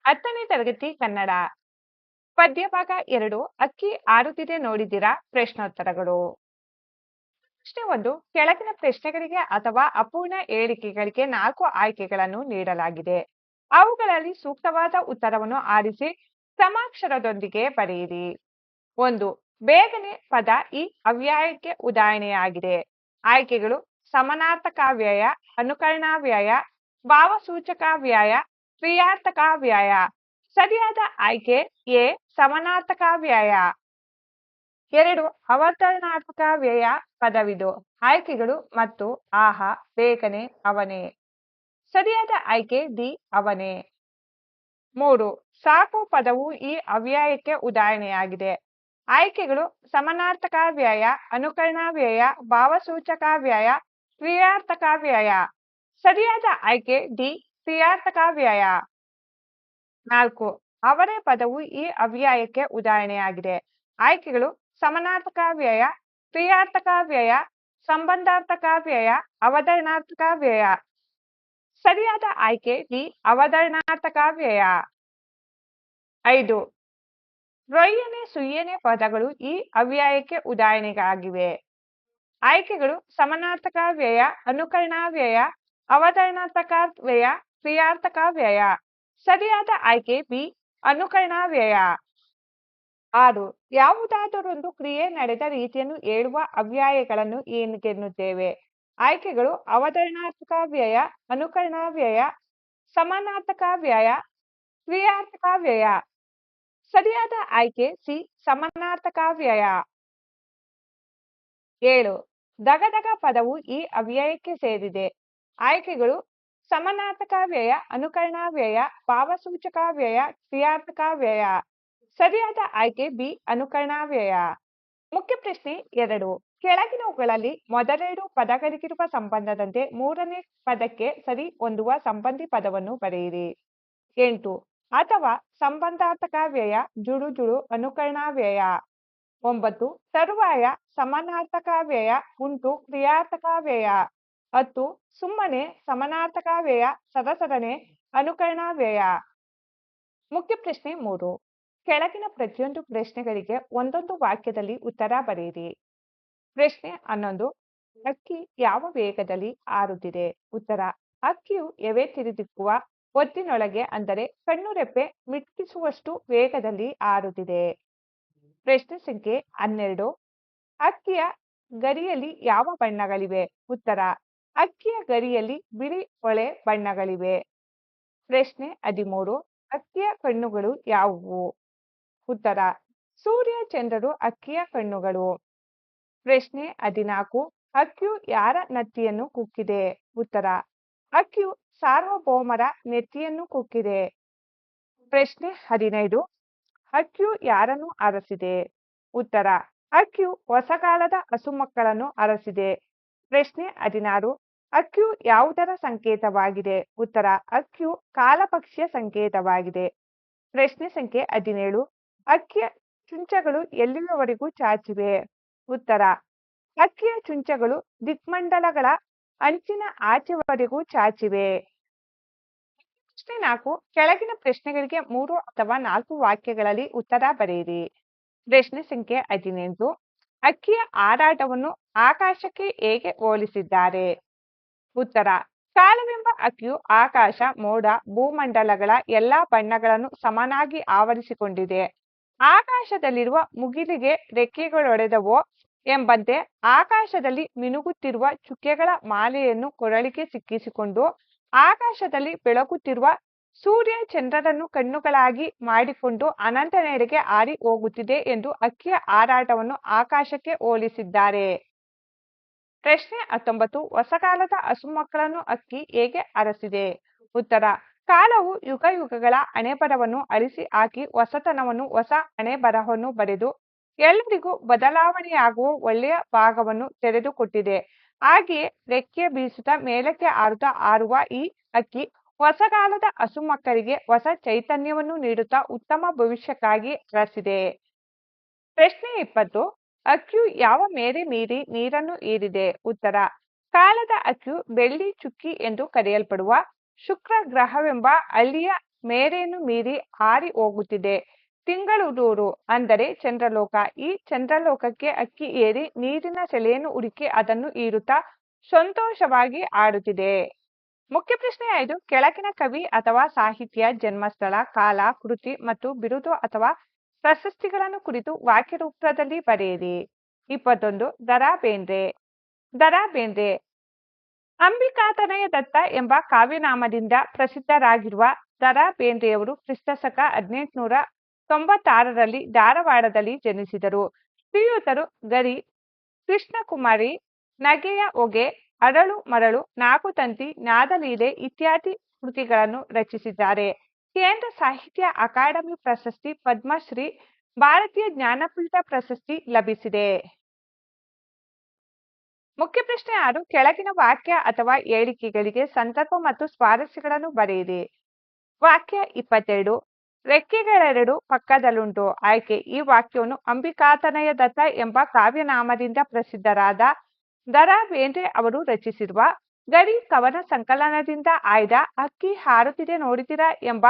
10ನೇ ತರಗತಿ ಕನ್ನಡ ಪದ್ಯ ಭಾಗ 2 ಅಕ್ಕಿ ಆಡುತ್ತಿದೆ ನೋಡಿದಿರಾ ಪ್ರಶ್ನೋತ್ತರಗಳು. ಪ್ರಶ್ನೆ 1 ಕೆಳಗಿನ ಪ್ರಶ್ನೆಗಳಿಗೆ ಅಥವಾ ಅಪೂರ್ಣ ಹೇಳಿಕೆಗಳಿಗೆ 4 ಆಯ್ಕೆಗಳನ್ನು ನೀಡಲಾಗಿದೆ. ಅವುಗಳಲ್ಲಿ ಸೂಕ್ತವಾದ ಉತ್ತರವನ್ನು ಆರಿಸಿ ಸಮಾಕ್ಷರದೊಂದಿಗೆ ಬರೆಯಿರಿ. 1 ಬೇಗನೆ ಪದ ಈ ಅವ್ಯಯಕ್ಕೆ ಉದಾಹರಣೆಯಾಗಿದೆ. ಆಯ್ಕೆಗಳು ಸಮಾನಾರ್ಥಕಾವ್ಯಯ, ಅನುಕರಣಾವ್ಯಯ, ಭಾವಸೂಚಕಾವ್ಯಯ, ಕ್ರಿಯಾರ್ಥಕಾವ್ಯಯ. ಸರಿಯಾದ ಆಯ್ಕೆ ಎ ಸಮಾನಾರ್ಥಕಾವ್ಯಯ. 2 ಅವತರಣಾರ್ಥಕಾವ್ಯಯ ಪದವಿದು. ಆಯ್ಕೆಗಳು ಮತ್ತು ಆಹಾ, ಬೇಗನೆ, ಅವನೇ. ಸರಿಯಾದ ಆಯ್ಕೆ ಡಿ ಅವನೇ. 3 ಸಾಕು ಪದವು ಈ ಅವ್ಯಯಕ್ಕೆ ಉದಾಹರಣೆಯಾಗಿದೆ. ಆಯ್ಕೆಗಳು ಸಮಾನಾರ್ಥಕಾವ್ಯಯ, ಅನುಕರಣಾವ್ಯಯ, ಭಾವಸೂಚಕಾವ್ಯಯ, ಕ್ರಿಯಾರ್ಥಕಾವ್ಯಯ. ಸರಿಯಾದ ಆಯ್ಕೆ ಡಿ ಕ್ರಿಯಾರ್ಥಕಾವ್ಯಯ. 4 ಅವರೇ ಪದವು ಈ ಅವ್ಯಯಕ್ಕೆ ಉದಾಹರಣೆಯಾಗಿದೆ. ಆಯ್ಕೆಗಳು ಸಮಾನಾರ್ಥಕಾವ್ಯಯ, ಕ್ರಿಯಾರ್ಥಕಾವ್ಯಯ, ಸಂಬಂಧಾರ್ಥಕಾವ್ಯಯ, ಅವತರಣಾರ್ಥಕಾವ್ಯಯ. ಸರಿಯಾದ ಆಯ್ಕೆ ಡಿ ಅವತರಣಾರ್ಥಕಾವ್ಯಯ. 5 ರೊಯ್ಯನೆ ಸುಯ್ಯನೆ ಪದಗಳು ಈ ಅವ್ಯಯಕ್ಕೆ ಉದಾಹರಣೆಯಾಗಿವೆ. ಆಯ್ಕೆಗಳು ಸಮಾನಾರ್ಥಕಾವ್ಯಯ, ಅನುಕರಣಾವ್ಯಯ, ಅವತರಣಾರ್ಥಕಾವ್ಯಯ, ಕ್ರಿಯಾರ್ಥಕಾವ್ಯಯ. ಸರಿಯಾದ ಆಯ್ಕೆ ಬಿ ಅನುಕರಣಾವ್ಯಯ. 6 ಯಾವುದಾದರೊಂದು ಕ್ರಿಯೆ ನಡೆದ ರೀತಿಯನ್ನು ಹೇಳುವ ಅವ್ಯಯಗಳನ್ನು ಏನೆನ್ನುತ್ತೇವೆ? ಆಯ್ಕೆಗಳು ಅವತರಣಾರ್ಥಕಾವ್ಯಯ, ಅನುಕರಣಾವ್ಯಯ, ಸಮಾನಾರ್ಥಕಾವ್ಯಯ, ಕ್ರಿಯಾರ್ಥಕಾವ್ಯಯ. ಸರಿಯಾದ ಆಯ್ಕೆ ಸಿ ಸಮಾನಾರ್ಥಕಾವ್ಯಯ. 7 ದಗದಗ ಪದವು ಈ ಅವ್ಯಯಕ್ಕೆ ಸೇರಿದೆ. ಆಯ್ಕೆಗಳು ಸಮಾನಾರ್ಥಕಾವ್ಯಯ, ಅನುಕರಣಾವ್ಯಯ, ಭಾವಸೂಚಕಾವ್ಯಯ, ಕ್ರಿಯಾರ್ಥಕಾವ್ಯಯ. ಸರಿಯಾದ ಆಯ್ಕೆ ಬಿ ಅನುಕರಣಾವ್ಯಯ. ಮುಖ್ಯ ಪ್ರಶ್ನೆ 2 ಕೆಳಗಿನವುಗಳಲ್ಲಿ ಮೊದಲೆರಡು ಪದಗಳಿಗಿರುವ ಸಂಬಂಧದಂತೆ ಮೂರನೇ ಪದಕ್ಕೆ ಸರಿ ಹೊಂದುವ ಸಂಬಂಧಿ ಪದವನ್ನು ಬರೆಯಿರಿ. 8 ಅಥವಾ ಸಂಬಂಧಾರ್ಥಕಾವ್ಯಯ, ಜುಳು ಅನುಕರಣಾವ್ಯಯ. 9 ತರುವಾಯ ಸಮಾನಾರ್ಥಕಾವ್ಯಯ, ಉಂಟು ಕ್ರಿಯಾರ್ಥಕಾವ್ಯಯ. 10 ಸುಮ್ಮನೆ ಸಮಾನಾರ್ಥಕಾವ್ಯಯ, ಸರಸರನೆ ಅನುಕರಣಾವ್ಯಯ. ಮುಖ್ಯ ಪ್ರಶ್ನೆ 3 ಕೆಳಗಿನ ಪ್ರತಿಯೊಂದು ಪ್ರಶ್ನೆಗಳಿಗೆ ಒಂದೊಂದು ವಾಕ್ಯದಲ್ಲಿ ಉತ್ತರ ಬರೆಯಿರಿ. ಪ್ರಶ್ನೆ 11 ಅಕ್ಕಿ ಯಾವ ವೇಗದಲ್ಲಿ ಹಾರುತ್ತಿದೆ? ಉತ್ತರ ಅಕ್ಕಿಯು ಎವೆ ತಿರುಗುವ ಹೊತ್ತಿನೊಳಗೆ, ಅಂದರೆ ಕಣ್ಣುರೆಪ್ಪೆ ಮಿಟುಕಿಸುವಷ್ಟು ವೇಗದಲ್ಲಿ ಹಾರುತ್ತಿದೆ. ಪ್ರಶ್ನೆ ಸಂಖ್ಯೆ 12 ಅಕ್ಕಿಯ ಗರಿಯಲ್ಲಿ ಯಾವ ಬಣ್ಣಗಳಿವೆ? ಉತ್ತರ ಅಕ್ಕಿಯ ಗರಿಯಲ್ಲಿ ಬಿಳಿ ಹೊಳೆ ಬಣ್ಣಗಳಿವೆ. ಪ್ರಶ್ನೆ 13 ಅಕ್ಕಿಯ ಕಣ್ಣುಗಳು ಯಾವುವು? ಉತ್ತರ ಸೂರ್ಯ ಚಂದ್ರರು ಅಕ್ಕಿಯ ಕಣ್ಣುಗಳು. ಪ್ರಶ್ನೆ 14 ಅಕ್ಕಿಯು ಯಾರ ನೆತ್ತಿಯನ್ನು ಕುಕ್ಕಿದೆ? ಉತ್ತರ ಅಕ್ಕಿಯು ಸಾರ್ವಭೌಮರ ನೆತ್ತಿಯನ್ನು ಕುಕ್ಕಿದೆ. ಪ್ರಶ್ನೆ 15 ಅಕ್ಕಿಯು ಯಾರನ್ನು ಅರಸಿದೆ? ಉತ್ತರ ಅಕ್ಕಿಯು ಹೊಸಗಾಲದ ಹಸುಮಕ್ಕಳನ್ನು ಅರಸಿದೆ. ಪ್ರಶ್ನೆ 16 ಅಕ್ಕಿಯು ಯಾವುದರ ಸಂಕೇತವಾಗಿದೆ? ಉತ್ತರ ಅಕ್ಕಿಯು ಕಾಲಪಕ್ಷಿಯ ಸಂಕೇತವಾಗಿದೆ. ಪ್ರಶ್ನೆ ಸಂಖ್ಯೆ 17 ಅಕ್ಕಿಯ ಚುಂಚಗಳು ಎಲ್ಲಿಯವರೆಗೂ ಚಾಚಿವೆ? ಉತ್ತರ ಅಕ್ಕಿಯ ಚುಂಚಗಳು ದಿಕ್ಮಂಡಲಗಳ ಅಂಚಿನ ಆಚೆವರೆಗೂ ಚಾಚಿವೆ. ಪ್ರಶ್ನೆ 4 ಕೆಳಗಿನ ಪ್ರಶ್ನೆಗಳಿಗೆ 3 ಅಥವಾ 4 ವಾಕ್ಯಗಳಲ್ಲಿ ಉತ್ತರ ಬರೆಯಿರಿ. ಪ್ರಶ್ನೆ ಸಂಖ್ಯೆ 18 ಅಕ್ಕಿಯ ಹಾರಾಟವನ್ನು ಆಕಾಶಕ್ಕೆ ಹೇಗೆ ಹೋಲಿಸಿದ್ದಾರೆ? ಉತ್ತರ ಕಾಲವೆಂಬ ಅಕ್ಕಿಯು ಆಕಾಶ, ಮೋಡ, ಭೂಮಂಡಲಗಳ ಎಲ್ಲಾ ಬಣ್ಣಗಳನ್ನು ಸಮನಾಗಿ ಆವರಿಸಿಕೊಂಡಿದೆ. ಆಕಾಶದಲ್ಲಿರುವ ಮುಗಿಲಿಗೆ ರೆಕ್ಕೆಗಳೊಡೆದವೋ ಎಂಬಂತೆ ಆಕಾಶದಲ್ಲಿ ಮಿನುಗುತ್ತಿರುವ ಚುಕ್ಕೆಗಳ ಮಾಲೆಯನ್ನು ಕೊರಳಿಗೆ ಸಿಕ್ಕಿಸಿಕೊಂಡು ಆಕಾಶದಲ್ಲಿ ಬೆಳಗುತ್ತಿರುವ ಸೂರ್ಯ ಚಂದ್ರರನ್ನು ಕಣ್ಣುಗಳಾಗಿ ಮಾಡಿಕೊಂಡು ಅನಂತನೆಡೆಗೆ ಹಾರಿ ಹೋಗುತ್ತಿದೆ ಎಂದು ಅಕ್ಕಿಯ ಹಾರಾಟವನ್ನು ಆಕಾಶಕ್ಕೆ ಹೋಲಿಸಿದ್ದಾರೆ. ಪ್ರಶ್ನೆ 19 ಹೊಸಕಾಲದ ಹಸುಮಕ್ಕಳನ್ನು ಅಕ್ಕಿ ಹೇಗೆ ಅರಸಿದೆ? ಉತ್ತರ ಕಾಲವು ಯುಗ ಯುಗಗಳ ಹಣೆಬರಹವನ್ನು ಅಳಿಸಿ ಹಾಕಿ ಹೊಸತನವನ್ನು, ಹೊಸ ಹಣೆಬರಹವನ್ನು ಬರೆದು ಎಲ್ಲರಿಗೂ ಬದಲಾವಣೆಯಾಗುವ ಒಳ್ಳೆಯ ಭಾಗವನ್ನು ತೆರೆದುಕೊಟ್ಟಿದೆ. ಹಾಗೆಯೇ ರೆಕ್ಕೆ ಬೀಸುತ್ತಾ ಮೇಲಕ್ಕೆ ಹಾರುವ ಈ ಅಕ್ಕಿ ಹೊಸಕಾಲದ ಹಸುಮಕ್ಕಳಿಗೆ ಹೊಸ ಚೈತನ್ಯವನ್ನು ನೀಡುತ್ತಾ ಉತ್ತಮ ಭವಿಷ್ಯಕ್ಕಾಗಿ ಅರಸಿದೆ. ಪ್ರಶ್ನೆ 20 ಅಕ್ಕಿಯು ಯಾವ ಮೇರೆ ಮೀರಿ ನೀರನ್ನು ಹೀರಿದೆ? ಉತ್ತರ ಕಾಲದ ಅಕ್ಕಿಯು ಬೆಳ್ಳಿ ಚುಕ್ಕಿ ಎಂದು ಕರೆಯಲ್ಪಡುವ ಶುಕ್ರ ಗ್ರಹವೆಂಬ ಹಳ್ಳಿಯ ಮೇರೆಯನ್ನು ಮೀರಿ ಹಾರಿ ಹೋಗುತ್ತಿದೆ. ತಿಂಗಳೂರು ಅಂದರೆ ಚಂದ್ರಲೋಕ. ಈ ಚಂದ್ರಲೋಕಕ್ಕೆ ಅಕ್ಕಿ ಏರಿ ನೀರಿನ ಸೆಲೆಯನ್ನು ಹುಡುಕಿ ಅದನ್ನು ಹೀರುತ್ತಾ ಸಂತೋಷವಾಗಿ ಆಡುತ್ತಿದೆ. ಮುಖ್ಯ ಪ್ರಶ್ನೆ 5. ಕೆಳಗಿನ ಕವಿ ಅಥವಾ ಸಾಹಿತಿಯ ಜನ್ಮಸ್ಥಳ, ಕಾಲ, ಕೃತಿ ಮತ್ತು ಬಿರುದು ಅಥವಾ ಪ್ರಶಸ್ತಿಗಳನ್ನು ಕುರಿತು ವಾಕ್ಯ ರೂಪದಲ್ಲಿ ಬರೆಯಿರಿ. 21. ದ.ರಾ ಬೇಂದ್ರೆ. ದ.ರಾ ಬೇಂದ್ರೆ ಅಂಬಿಕಾತನಯ ದತ್ತ ಎಂಬ ಕಾವ್ಯನಾಮದಿಂದ ಪ್ರಸಿದ್ಧರಾಗಿರುವ ದ.ರಾ ಬೇಂದ್ರೆಯವರು ಕ್ರಿಸ್ತಶಕ 1896ರಲ್ಲಿ ಧಾರವಾಡದಲ್ಲಿ ಜನಿಸಿದರು. ಶ್ರೀಯುತರು ಗರಿ, ಕೃಷ್ಣಕುಮಾರಿ, ನಗೆಯ ಹೊಗೆ, ಅರಳು ಮರಳು, ನಾಕುತಂತಿ, ನಾದಲೀಲೆ ಇತ್ಯಾದಿ ಕೃತಿಗಳನ್ನು ರಚಿಸಿದ್ದಾರೆ. ಕೇಂದ್ರ ಸಾಹಿತ್ಯ ಅಕಾಡೆಮಿ ಪ್ರಶಸ್ತಿ, ಪದ್ಮಶ್ರೀ, ಭಾರತೀಯ ಜ್ಞಾನಪೀಠ ಪ್ರಶಸ್ತಿ ಲಭಿಸಿದೆ. ಮುಖ್ಯ ಪ್ರಶ್ನೆ 6. ಕೆಳಗಿನ ವಾಕ್ಯ ಅಥವಾ ಹೇಳಿಕೆಗಳಿಗೆ ಸಂದರ್ಭ ಮತ್ತು ಸ್ವಾರಸ್ಯಗಳನ್ನು ಬರೆಯಿರಿ. ವಾಕ್ಯ 22. ರೆಕ್ಕೆಗಳೆರಡು ಪಕ್ಕದಲ್ಲುಂಟು. ಆಯ್ಕೆ. ಈ ವಾಕ್ಯವನ್ನು ಅಂಬಿಕಾತನಯ ದತ್ತ ಎಂಬ ಕಾವ್ಯನಾಮದಿಂದ ಪ್ರಸಿದ್ಧರಾದ ದ.ರಾ ಬೇಂದ್ರೆ ಅವರು ರಚಿಸಿರುವ ಗರಿ ಕವನ ಸಂಕಲನದಿಂದ ಆಯ್ದ ಹಕ್ಕಿ ಹಾರುತ್ತಿದೆ ನೋಡಿದಿರಾ ಎಂಬ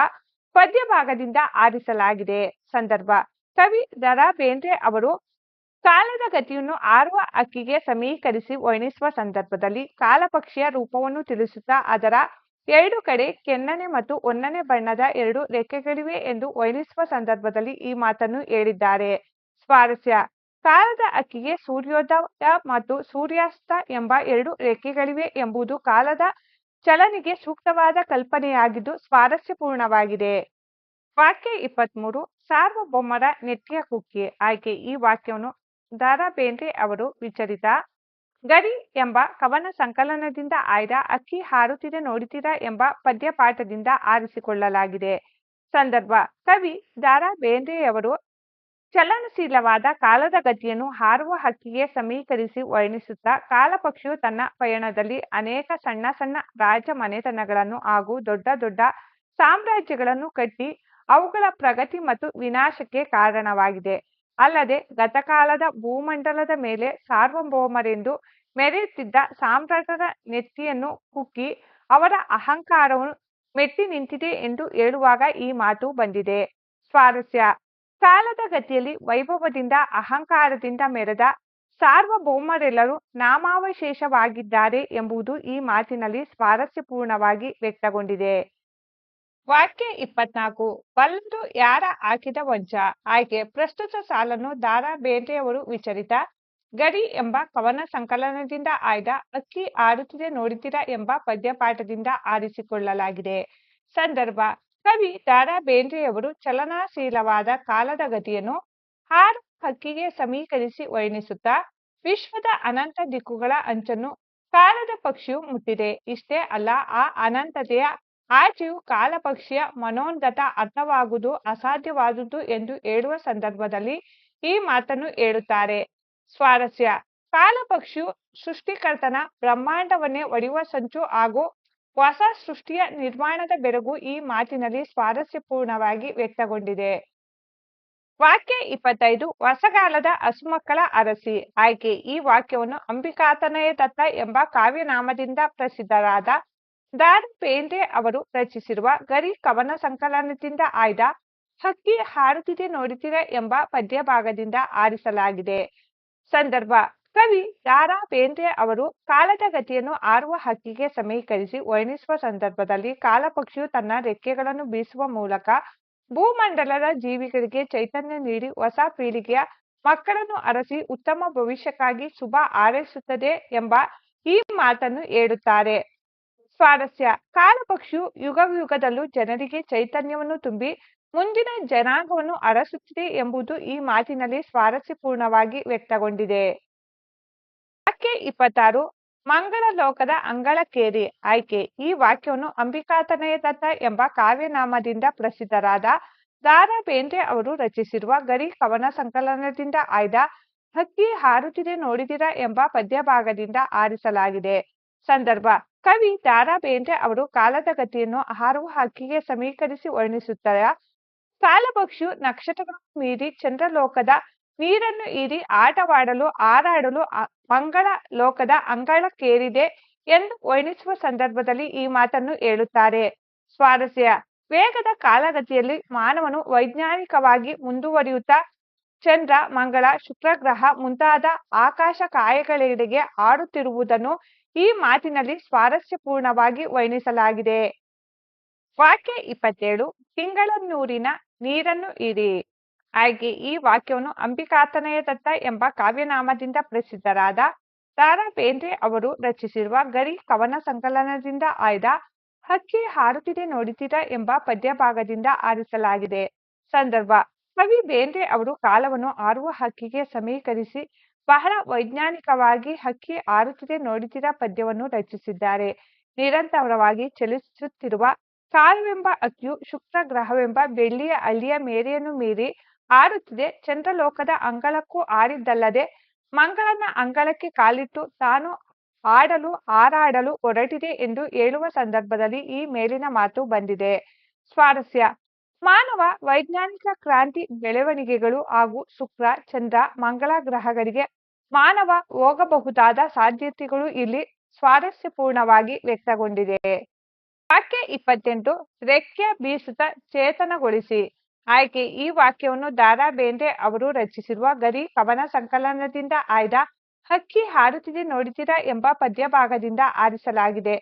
ಪದ್ಯ ಭಾಗದಿಂದ ಆರಿಸಲಾಗಿದೆ. ಸಂದರ್ಭ. ಕವಿ ದ.ರಾ ಬೇಂದ್ರೆ ಅವರು ಕಾಲದ ಗತಿಯನ್ನು ಹಾರುವ ಹಕ್ಕಿಗೆ ಸಮೀಕರಿಸಿ ವರ್ಣಿಸುವ ಸಂದರ್ಭದಲ್ಲಿ ಕಾಲಪಕ್ಷಿಯ ರೂಪವನ್ನು ತಿಳಿಸುತ್ತಾ ಅದರ ಎರಡು ಕಡೆ ಕೆನ್ನನೆ ಮತ್ತು ಹೊನ್ನನೆ ಬಣ್ಣದ ಎರಡು ರೆಕ್ಕೆಗಳಿವೆ ಎಂದು ವರ್ಣಿಸುವ ಸಂದರ್ಭದಲ್ಲಿ ಈ ಮಾತನ್ನು ಹೇಳಿದ್ದಾರೆ. ಸ್ವಾರಸ್ಯ. ಕಾಲದ ಹಕ್ಕಿಗೆ ಸೂರ್ಯೋದಯ ಮತ್ತು ಸೂರ್ಯಾಸ್ತ ಎಂಬ ಎರಡು ರೆಕ್ಕೆಗಳಿವೆ ಎಂಬುದು ಕಾಲದ ಚಲನೆಗೆ ಸೂಕ್ತವಾದ ಕಲ್ಪನೆಯಾಗಿದ್ದು ಸ್ವಾರಸ್ಯಪೂರ್ಣವಾಗಿದೆ. ವಾಕ್ಯ 23. ಸಾರ್ವಭೌಮರ ನೆತ್ತಿಯ ಕುಕ್ಕಿ. ಆಯ್ಕೆ. ಈ ವಾಕ್ಯವನ್ನು ದ.ರಾ ಬೇಂದ್ರೆ ಅವರು ವಿಚರಿತ ಗರಿ ಎಂಬ ಕವನ ಸಂಕಲನದಿಂದ ಆಯ್ದ ಹಕ್ಕಿ ಹಾರುತ್ತಿದೆ ನೋಡಿದಿರಾ ಎಂಬ ಪದ್ಯಪಾಠದಿಂದ ಆರಿಸಿಕೊಳ್ಳಲಾಗಿದೆ. ಸಂದರ್ಭ. ಕವಿ ದ.ರಾ ಬೇಂದ್ರೆಯವರು ಚಲನಶೀಲವಾದ ಕಾಲದ ಗತಿಯನ್ನು ಹಾರುವ ಹಕ್ಕಿಗೆ ಸಮೀಕರಿಸಿ ವರ್ಣಿಸುತ್ತಾ ಕಾಲಪಕ್ಷಿಯು ತನ್ನ ಪಯಣದಲ್ಲಿ ಅನೇಕ ಸಣ್ಣ ಸಣ್ಣ ರಾಜ ಮನೆತನಗಳನ್ನು ಹಾಗೂ ದೊಡ್ಡ ದೊಡ್ಡ ಸಾಮ್ರಾಜ್ಯಗಳನ್ನು ಕಟ್ಟಿ ಅವುಗಳ ಪ್ರಗತಿ ಮತ್ತು ವಿನಾಶಕ್ಕೆ ಕಾರಣವಾಗಿದೆ. ಅಲ್ಲದೆ ಗತಕಾಲದ ಭೂಮಂಡಲದ ಮೇಲೆ ಸಾರ್ವಭೌಮರೆಂದು ಮೆರೆಯುತ್ತಿದ್ದ ಸಾಮ್ರಾಟರ ನೆತ್ತಿಯನ್ನು ಕುಕ್ಕಿ ಅವರ ಅಹಂಕಾರವನ್ನು ಮೆಟ್ಟಿ ನಿಂತಿದೆ ಎಂದು ಹೇಳುವಾಗ ಈ ಮಾತು ಬಂದಿದೆ. ಸ್ವಾರಸ್ಯ. ಕಾಲದ ಗತಿಯಲ್ಲಿ ವೈಭವದಿಂದ ಅಹಂಕಾರದಿಂದ ಮೆರೆದ ಸಾರ್ವಭೌಮರೆಲ್ಲರೂ ನಾಮಾವಶೇಷವಾಗಿದ್ದಾರೆ ಎಂಬುದು ಈ ಮಾತಿನಲ್ಲಿ ಸ್ವಾರಸ್ಯಪೂರ್ಣವಾಗಿ ವ್ಯಕ್ತಗೊಂಡಿದೆ. ವಾಕ್ಯ 24. ಬಲ್ಲದು ಯಾರ ಹಾಕಿದ ವಂಚ. ಆಯ್ಕೆ. ಪ್ರಸ್ತುತ ಸಾಲನ್ನು ದ.ರಾ ಬೇಂದ್ರೆಯವರು ವಿಚರಿತ ಗರಿ ಎಂಬ ಕವನ ಸಂಕಲನದಿಂದ ಆಯ್ದ ಹಕ್ಕಿ ಹಾರುತ್ತಿದೆ ನೋಡಿದಿರಾ ಎಂಬ ಪದ್ಯಪಾಠದಿಂದ ಆರಿಸಿಕೊಳ್ಳಲಾಗಿದೆ. ಸಂದರ್ಭ. ಕವಿ ದ.ರಾ ಬೇಂದ್ರೆಯವರು ಚಲನಶೀಲವಾದ ಕಾಲದ ಗತಿಯನ್ನು ಹಾರುವ ಹಕ್ಕಿಗೆ ಸಮೀಕರಿಸಿ ವರ್ಣಿಸುತ್ತಾ ವಿಶ್ವದ ಅನಂತ ದಿಕ್ಕುಗಳ ಅಂಚನ್ನು ಕಾಲದ ಪಕ್ಷಿಯು ಮುಟ್ಟಿದೆ. ಇಷ್ಟೇ ಅಲ್ಲ, ಆ ಅನಂತತೆಯ ಆಚೆಯು ಕಾಲಪಕ್ಷಿಯ ಮನೋನ್ನತ ಅರ್ಥವಾಗುವುದು ಅಸಾಧ್ಯವಾದುದು ಎಂದು ಹೇಳುವ ಸಂದರ್ಭದಲ್ಲಿ ಈ ಮಾತನ್ನು ಹೇಳುತ್ತಾರೆ. ಸ್ವಾರಸ್ಯ. ಕಾಲಪಕ್ಷಿಯು ಸೃಷ್ಟಿಕರ್ತನ ಬ್ರಹ್ಮಾಂಡವನ್ನೇ ಒಡೆಯುವ ಸಂಚು ಹಾಗೂ ಹೊಸ ಸೃಷ್ಟಿಯ ನಿರ್ಮಾಣದ ಬೆರಗು ಈ ಮಾತಿನಲ್ಲಿ ಸ್ವಾರಸ್ಯಪೂರ್ಣವಾಗಿ ವ್ಯಕ್ತಗೊಂಡಿದೆ. ವಾಕ್ಯ 25. ಹೊಸಗಾಲದ ಹಸುಮಕ್ಕಳ ಅರಸಿ. ಆಯ್ಕೆ. ಈ ವಾಕ್ಯವನ್ನು ಅಂಬಿಕಾತನಯ ದತ್ತ ಎಂಬ ಕಾವ್ಯನಾಮದಿಂದ ಪ್ರಸಿದ್ಧರಾದ ದ.ರಾ ಬೇಂದ್ರೆ ಅವರು ರಚಿಸಿರುವ ಗರಿ ಕವನ ಸಂಕಲನದಿಂದ ಆಯ್ದ ಹಕ್ಕಿ ಹಾರುತ್ತಿದೆ ನೋಡಿದಿರಾ ಎಂಬ ಪದ್ಯಭಾಗದಿಂದ ಆರಿಸಲಾಗಿದೆ. ಸಂದರ್ಭ. ಕವಿ ದ.ರಾ ಬೇಂದ್ರೆ ಅವರು ಕಾಲದ ಗತಿಯನ್ನು ಹಾರುವ ಹಕ್ಕಿಗೆ ಸಮೀಕರಿಸಿ ವರ್ಣಿಸುವ ಸಂದರ್ಭದಲ್ಲಿ ಕಾಲಪಕ್ಷಿಯು ತನ್ನ ರೆಕ್ಕೆಗಳನ್ನು ಬೀಸುವ ಮೂಲಕ ಭೂಮಂಡಲದ ಜೀವಿಗಳಿಗೆ ಚೈತನ್ಯ ನೀಡಿ ಹೊಸ ಪೀಳಿಗೆಯ ಮಕ್ಕಳನ್ನು ಅರಸಿ ಉತ್ತಮ ಭವಿಷ್ಯಕ್ಕಾಗಿ ಶುಭ ಹಾರೈಸುತ್ತದೆ ಎಂಬ ಈ ಮಾತನ್ನು ಹೇಳುತ್ತಾರೆ. ಸ್ವಾರಸ್ಯ. ಕಾಲಪಕ್ಷಿಯು ಯುಗಯುಗದಲ್ಲೂ ಜನರಿಗೆ ಚೈತನ್ಯವನ್ನು ತುಂಬಿ ಮುಂದಿನ ಜನಾಂಗವನ್ನು ಅರಸುತ್ತಿದೆ ಎಂಬುದು ಈ ಮಾತಿನಲ್ಲಿ ಸ್ವಾರಸ್ಯಪೂರ್ಣವಾಗಿ ವ್ಯಕ್ತಗೊಂಡಿದೆ. ವಾಕ್ಯ 26. ಮಂಗಳ ಲೋಕದ ಅಂಗಳಕ್ಕೇರಿ. ಆಯ್ಕೆ. ಈ ವಾಕ್ಯವನ್ನು ಅಂಬಿಕಾತನಯ ದತ್ತ ಎಂಬ ಕಾವ್ಯನಾಮದಿಂದ ಪ್ರಸಿದ್ಧರಾದ ದ.ರಾ ಬೇಂದ್ರೆ ಅವರು ರಚಿಸಿರುವ ಗರಿ ಕವನ ಸಂಕಲನದಿಂದ ಆಯ್ದ ಹಕ್ಕಿ ಹಾರುತ್ತಿದೆ ನೋಡಿದಿರಾ ಎಂಬ ಪದ್ಯಭಾಗದಿಂದ ಆರಿಸಲಾಗಿದೆ. ಸಂದರ್ಭ. ಕವಿ ದ.ರಾ ಬೇಂದ್ರೆ ಅವರು ಕಾಲದ ಗತಿಯನ್ನು ಹಾರುವ ಹಕ್ಕಿಗೆ ಸಮೀಕರಿಸಿ ವರ್ಣಿಸುತ್ತಾ ಕಾಲಪಕ್ಷಿಯು ನಕ್ಷತ್ರಗಳನ್ನು ಮೀರಿ ಚಂದ್ರಲೋಕದ ನೀರನ್ನು ಹೀರಿ ಆಟವಾಡಲು ಹಾರಾಡಲು ಮಂಗಳ ಲೋಕದ ಅಂಗಳಕ್ಕೇರಿದೆ ಎಂದು ವರ್ಣಿಸುವ ಸಂದರ್ಭದಲ್ಲಿ ಈ ಮಾತನ್ನು ಹೇಳುತ್ತಾರೆ. ಸ್ವಾರಸ್ಯ. ವೇಗದ ಕಾಲಗತಿಯಲ್ಲಿ ಮಾನವನು ವೈಜ್ಞಾನಿಕವಾಗಿ ಮುಂದುವರಿಯುತ್ತಾ ಚಂದ್ರ, ಮಂಗಳ, ಶುಕ್ರ ಗ್ರಹ ಮುಂತಾದ ಆಕಾಶ ಕಾಯಗಳೆಡೆಗೆ ಆಡುತ್ತಿರುವುದನ್ನು ಈ ಮಾತಿನಲ್ಲಿ ಸ್ವಾರಸ್ಯಪೂರ್ಣವಾಗಿ ವರ್ಣಿಸಲಾಗಿದೆ. ವಾಕ್ಯ 27 ತಿಂಗಳನ್ನೂರಿನ ನೀರನ್ನು ಇಡಿ. ಆಯ್ಕೆ ಈ ವಾಕ್ಯವನ್ನು ಅಂಬಿಕಾತನಯ ದತ್ತ ಎಂಬ ಕಾವ್ಯನಾಮದಿಂದ ಪ್ರಸಿದ್ಧರಾದ ದಾರಾ ಬೇಂದ್ರೆ ಅವರು ರಚಿಸಿರುವ ಗರಿ ಕವನ ಸಂಕಲನದಿಂದ ಆಯ್ದ ಹಕ್ಕಿ ಹಾರುತ್ತಿದೆ ನೋಡುತ್ತೀರಾ ಎಂಬ ಪದ್ಯಭಾಗದಿಂದ ಆರಿಸಲಾಗಿದೆ. ಸಂದರ್ಭ: ಕವಿ ಬೇಂದ್ರೆ ಅವರು ಕಾಲವನ್ನು ಹಾರುವ ಹಕ್ಕಿಗೆ ಸಮೀಕರಿಸಿ ಬಹಳ ವೈಜ್ಞಾನಿಕವಾಗಿ ಹಕ್ಕಿ ಹಾರುತ್ತಿದೆ ನೋಡುತ್ತೀರಾ ಪದ್ಯವನ್ನು ರಚಿಸಿದ್ದಾರೆ. ನಿರಂತರವಾಗಿ ಚಲಿಸುತ್ತಿರುವ ಕಾಲವೆಂಬ ಹಕ್ಕಿಯು ಶುಕ್ರ ಗ್ರಹವೆಂಬ ಬೆಳ್ಳಿಯ ಹಳ್ಳಿಯ ಮೇರೆಯನ್ನು ಮೀರಿ ಹಾರುತ್ತಿದೆ. ಚಂದ್ರಲೋಕದ ಅಂಗಳಕ್ಕೂ ಹಾರಿದ್ದಲ್ಲದೆ ಮಂಗಳನ ಅಂಗಳಕ್ಕೆ ಕಾಲಿಟ್ಟು ತಾನು ಹಾರಾಡಲು ಹೊರಟಿದೆ ಎಂದು ಹೇಳುವ ಸಂದರ್ಭದಲ್ಲಿ ಈ ಮೇಲಿನ ಮಾತು ಬಂದಿದೆ. ಸ್ವಾರಸ್ಯ: ಮಾನವ ವೈಜ್ಞಾನಿಕ ಕ್ರಾಂತಿ ಬೆಳವಣಿಗೆಗಳು ಹಾಗೂ ಶುಕ್ರ, ಚಂದ್ರ, ಮಂಗಳ ಗ್ರಹಗಳಿಗೆ ಮಾನವ ಹೋಗಬಹುದಾದ ಸಾಧ್ಯತೆಗಳು ಇಲ್ಲಿ ಸ್ವಾರಸ್ಯಪೂರ್ಣವಾಗಿ ವ್ಯಕ್ತಗೊಂಡಿದೆ. ವಾಕ್ಯ 28 ರೆಕ್ಕೆ ಬೀಸುತ್ತಾ ಚೇತನಗೊಳಿಸಿ. ಆಯ್ಕೆ ಈ ವಾಕ್ಯವನ್ನು ದಾರಾ ಬೇಂದ್ರೆ ಅವರು ರಚಿಸಿರುವ ಗರಿ ಕವನ ಸಂಕಲನದಿಂದ ಆಯ್ದ ಹಕ್ಕಿ ಹಾರುತ್ತಿದೆ ನೋಡುತ್ತೀರಾ ಎಂಬ ಪದ್ಯಭಾಗದಿಂದ ಆರಿಸಲಾಗಿದೆ.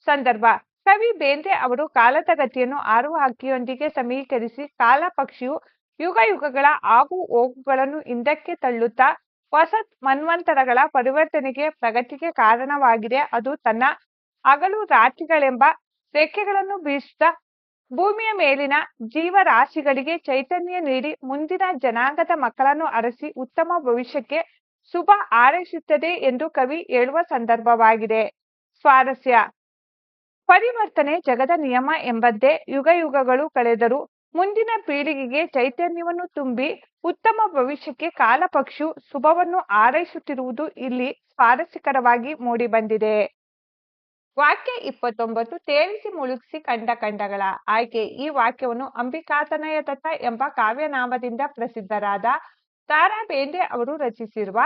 ಸಂದರ್ಭ: ಕವಿ ಬೇಂದ್ರೆ ಅವರು ಕಾಲದ ಗತಿಯನ್ನು ಹಾರುವ ಹಕ್ಕಿಯೊಂದಿಗೆ ಸಮೀಕರಿಸಿ ಕಾಲ ಪಕ್ಷಿಯು ಯುಗಯುಗಗಳ ಆಗು ಹೋಗುಗಳನ್ನು ಹಿಂದಕ್ಕೆ ತಳ್ಳುತ್ತಾ ಹೊಸ ಮನ್ವಂತರಗಳ ಪರಿವರ್ತನೆಗೆ ಪ್ರಗತಿಗೆ ಕಾರಣವಾಗಿದೆ. ಅದು ತನ್ನ ಹಗಲು ರಾತ್ರಿಗಳೆಂಬ ರೆಕ್ಕೆಗಳನ್ನು ಬೀಸುತ್ತಾ ಭೂಮಿಯ ಮೇಲಿನ ಜೀವರಾಶಿಗಳಿಗೆ ಚೈತನ್ಯ ನೀಡಿ ಮುಂದಿನ ಜನಾಂಗದ ಮಕ್ಕಳನ್ನು ಹರಸಿ ಉತ್ತಮ ಭವಿಷ್ಯಕ್ಕೆ ಶುಭ ಹಾರೈಸುತ್ತದೆ ಎಂದು ಕವಿ ಹೇಳುವ ಸಂದರ್ಭವಾಗಿದೆ. ಸ್ವಾರಸ್ಯ: ಪರಿವರ್ತನೆ ಜಗದ ನಿಯಮ ಎಂಬಂತೆ ಯುಗಯುಗಗಳು ಕಳೆದರೂ ಮುಂದಿನ ಪೀಳಿಗೆಗೆ ಚೈತನ್ಯವನ್ನು ತುಂಬಿ ಉತ್ತಮ ಭವಿಷ್ಯಕ್ಕೆ ಕಾಲಪಕ್ಷಿಯು ಶುಭವನ್ನು ಹಾರೈಸುತ್ತಿರುವುದು ಇಲ್ಲಿ ಸ್ವಾರಸ್ಯಕರವಾಗಿ ಮೂಡಿಬಂದಿದೆ. ವಾಕ್ಯ 29 ತೇಲಿಸಿ ಮುಳುಗಿಸಿ ಕಂಡ ಖಂಡಗಳ. ಆಯ್ಕೆ ಈ ವಾಕ್ಯವನ್ನು ಅಂಬಿಕಾತನಯ ದತ್ತ ಎಂಬ ಕಾವ್ಯನಾಮದಿಂದ ಪ್ರಸಿದ್ಧರಾದ ದಾರಾ ಬೇಂದ್ರೆ ಅವರು ರಚಿಸಿರುವ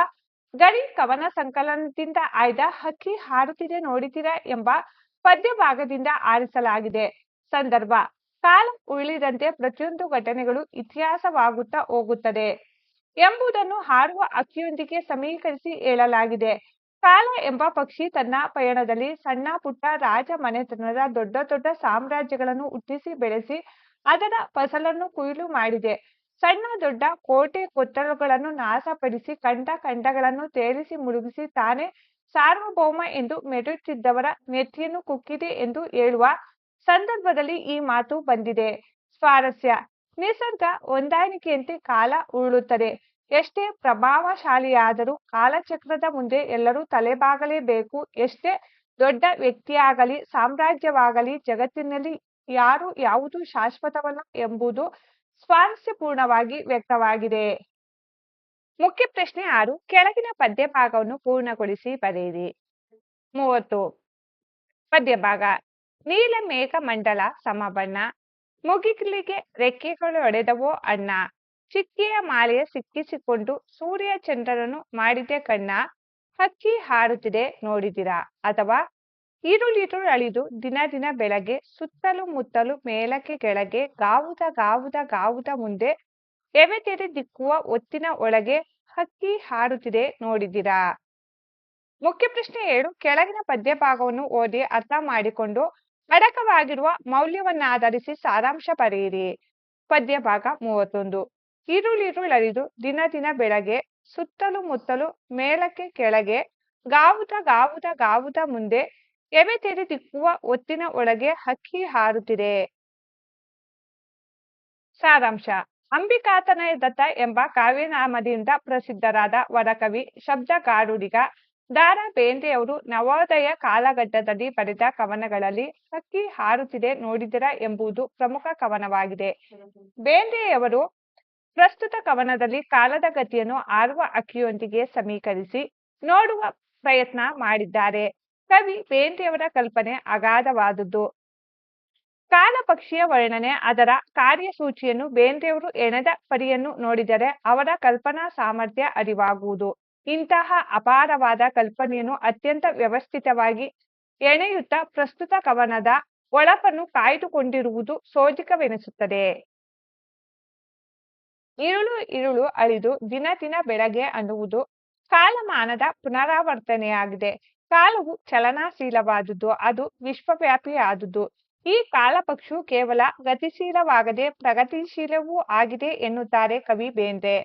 ಗರಿ ಕವನ ಸಂಕಲನದಿಂದ ಆಯ್ದ ಹಕ್ಕಿ ಹಾರುತ್ತಿದೆ ನೋಡುತ್ತೀರಾ ಎಂಬ ಪದ್ಯಭಾಗದಿಂದ ಆರಿಸಲಾಗಿದೆ. ಸಂದರ್ಭ: ಕಾಲ ಉರುಳಿದಂತೆ ಪ್ರತಿಯೊಂದು ಘಟನೆಗಳು ಇತಿಹಾಸವಾಗುತ್ತಾ ಹೋಗುತ್ತದೆ ಎಂಬುದನ್ನು ಹಾರುವ ಹಕ್ಕಿಯೊಂದಿಗೆ ಸಮೀಕರಿಸಿ ಹೇಳಲಾಗಿದೆ. ಕಾಲ ಎಂಬ ಪಕ್ಷಿ ತನ್ನ ಪಯಣದಲ್ಲಿ ಸಣ್ಣ ಪುಟ್ಟ ರಾಜ ಮನೆತನದ ದೊಡ್ಡ ದೊಡ್ಡ ಸಾಮ್ರಾಜ್ಯಗಳನ್ನು ಹುಟ್ಟಿಸಿ ಬೆಳೆಸಿ ಅದರ ಫಸಲನ್ನು ಕೊಯ್ಲು ಮಾಡಿದೆ. ಸಣ್ಣ ದೊಡ್ಡ ಕೋಟೆ ಕೊತ್ತಲಗಳನ್ನು ನಾಶಪಡಿಸಿ ಕಂಡ ಖಂಡಗಳನ್ನು ತೇಲಿಸಿ ಮುಳುಗಿಸಿ ತಾನೇ ಸಾರ್ವಭೌಮ ಎಂದು ಮೆರೆಯುತ್ತಿದ್ದವರ ನೆತ್ತಿಯನ್ನು ಕುಕ್ಕಿದೆ ಎಂದು ಹೇಳುವ ಸಂದರ್ಭದಲ್ಲಿ ಈ ಮಾತು ಬಂದಿದೆ. ಸ್ವಾರಸ್ಯ: ನಿಸರ್ಗ ಹೊಂದಾಣಿಕೆಯಂತೆ ಕಾಲ ಉರುಳುತ್ತದೆ. ಎಷ್ಟೇ ಪ್ರಭಾವಶಾಲಿಯಾದರೂ ಕಾಲಚಕ್ರದ ಮುಂದೆ ಎಲ್ಲರೂ ತಲೆಬಾಗಲೇಬೇಕು. ಎಷ್ಟೇ ದೊಡ್ಡ ವ್ಯಕ್ತಿಯಾಗಲಿ ಸಾಮ್ರಾಜ್ಯವಾಗಲಿ ಜಗತ್ತಿನಲ್ಲಿ ಯಾವುದು ಶಾಶ್ವತವಲ್ಲ ಎಂಬುದು ಸ್ವಾರಸ್ಯಪೂರ್ಣವಾಗಿ ವ್ಯಕ್ತವಾಗಿದೆ. ಮುಖ್ಯ ಪ್ರಶ್ನೆ 6 ಕೆಳಗಿನ ಪದ್ಯಭಾಗವನ್ನು ಪೂರ್ಣಗೊಳಿಸಿ ಬರೆಯಿರಿ. 30 ಪದ್ಯಭಾಗ: ನೀಲ ಮೇಘ ಮಂಡಲ ಸಮಬಣ್ಣ, ಮುಗಿಲಿಗೆ ರೆಕ್ಕೆಗಳು ಹೊಡೆದವೋ ಅಣ್ಣ, ಚಿಕ್ಕೆಯ ಮಾಲೆಯ ಸಿಕ್ಕಿಸಿಕೊಂಡು ಸೂರ್ಯ ಚಂದ್ರನನ್ನು ಮಾಡಿದೆ ಕಣ್ಣ, ಹಕ್ಕಿ ಹಾರುತ್ತಿದೆ ನೋಡಿದಿರಾ. ಅಥವಾ ಅಳಿದು ದಿನ ದಿನ ಬೆಳಗ್ಗೆ, ಸುತ್ತಲೂ ಮುತ್ತಲು ಮೇಲಕ್ಕೆ ಕೆಳಗೆ, ಗಾವುದ ಮುಂದೆ, ಎವೆ ತೆರೆ ದಿಕ್ಕುವ ಹೊತ್ತಿನ ಒಳಗೆ, ಹಕ್ಕಿ ಹಾರುತ್ತಿದೆ ನೋಡಿದಿರಾ. ಮುಖ್ಯ ಪ್ರಶ್ನೆ 7 ಕೆಳಗಿನ ಪದ್ಯಭಾಗವನ್ನು ಓದಿ ಅರ್ಥ ಮಾಡಿಕೊಂಡು ಅಡಕವಾಗಿರುವ ಮೌಲ್ಯವನ್ನಾಧರಿಸಿ ಸಾರಾಂಶ ಬರೆಯಿರಿ. ಪದ್ಯಭಾಗ 31 ಅಳಿದು ದಿನ ದಿನ ಬೆಳಗ್ಗೆ, ಸುತ್ತಲೂ ಮುತ್ತಲು ಮೇಲಕ್ಕೆ ಕೆಳಗೆ, ಗಾವುದ ಮುಂದೆ, ಎವೆ ತೆರೆ ದಿಕ್ಕುವ ಹೊತ್ತಿನ ಒಳಗೆ, ಹಕ್ಕಿ ಹಾರುತ್ತಿದೆ. ಸಾರಾಂಶ: ಅಂಬಿಕಾತನಯ ದತ್ತ ಎಂಬ ಕಾವ್ಯನಾಮದಿಂದ ಪ್ರಸಿದ್ಧರಾದ ವರಕವಿ ಶಬ್ದಗಾರುಡಿಗ ದಾರಾ ಬೇಂದ್ರೆಯವರು ನವೋದಯ ಕಾಲಘಟ್ಟದಲ್ಲಿ ಬರೆದ ಕವನಗಳಲ್ಲಿ ಹಕ್ಕಿ ಹಾರುತ್ತಿದೆ ನೋಡಿದಿರಾ ಎಂಬುದು ಪ್ರಮುಖ ಕವನವಾಗಿದೆ. ಬೇಂದ್ರೆಯವರು ಪ್ರಸ್ತುತ ಕವನದಲ್ಲಿ ಕಾಲದ ಗತಿಯನ್ನು ಹಾರುವ ಹಕ್ಕಿಯೊಂದಿಗೆ ಸಮೀಕರಿಸಿ ನೋಡುವ ಪ್ರಯತ್ನ ಮಾಡಿದ್ದಾರೆ. ಕವಿ ಬೇಂದ್ರೆಯವರ ಕಲ್ಪನೆ ಅಗಾಧವಾದುದು. ಕಾಲ ಪಕ್ಷಿಯ ವರ್ಣನೆ, ಅದರ ಕಾರ್ಯಸೂಚಿಯನ್ನು ಬೇಂದ್ರೆಯವರು ಎಣೆದ ಪರಿಯನ್ನು ನೋಡಿದರೆ ಅವರ ಕಲ್ಪನಾ ಸಾಮರ್ಥ್ಯ ಅರಿವಾಗುವುದು. ಇಂತಹ ಅಪಾರವಾದ ಕಲ್ಪನೆಯನ್ನು ಅತ್ಯಂತ ವ್ಯವಸ್ಥಿತವಾಗಿ ಎಣೆಯುತ್ತಾ ಪ್ರಸ್ತುತ ಕವನದ ಒಳಪನ್ನು ಕಾಯ್ದುಕೊಂಡಿರುವುದು ಸೋಜಿಗವೆನಿಸುತ್ತದೆ. ಇರುಳು ಇರುಳು ಅಳಿದು ದಿನ ದಿನ ಬೆಳಗ್ಗೆ ಅನ್ನುವುದು ಕಾಲಮಾನದ ಪುನರಾವರ್ತನೆಯಾಗಿದೆ. ಕಾಲವು ಚಲನಾಶೀಲವಾದುದು, ಅದು ವಿಶ್ವವ್ಯಾಪಿಯಾದುದು. ಈ ಕಾಲಪಕ್ಷಿಯು ಕೇವಲ ಗತಿಶೀಲವಾಗದೆ ಪ್ರಗತಿಶೀಲವೂ ಆಗಿದೆ ಎನ್ನುತ್ತಾರೆ ಕವಿ ಬೇಂದ್ರೆ.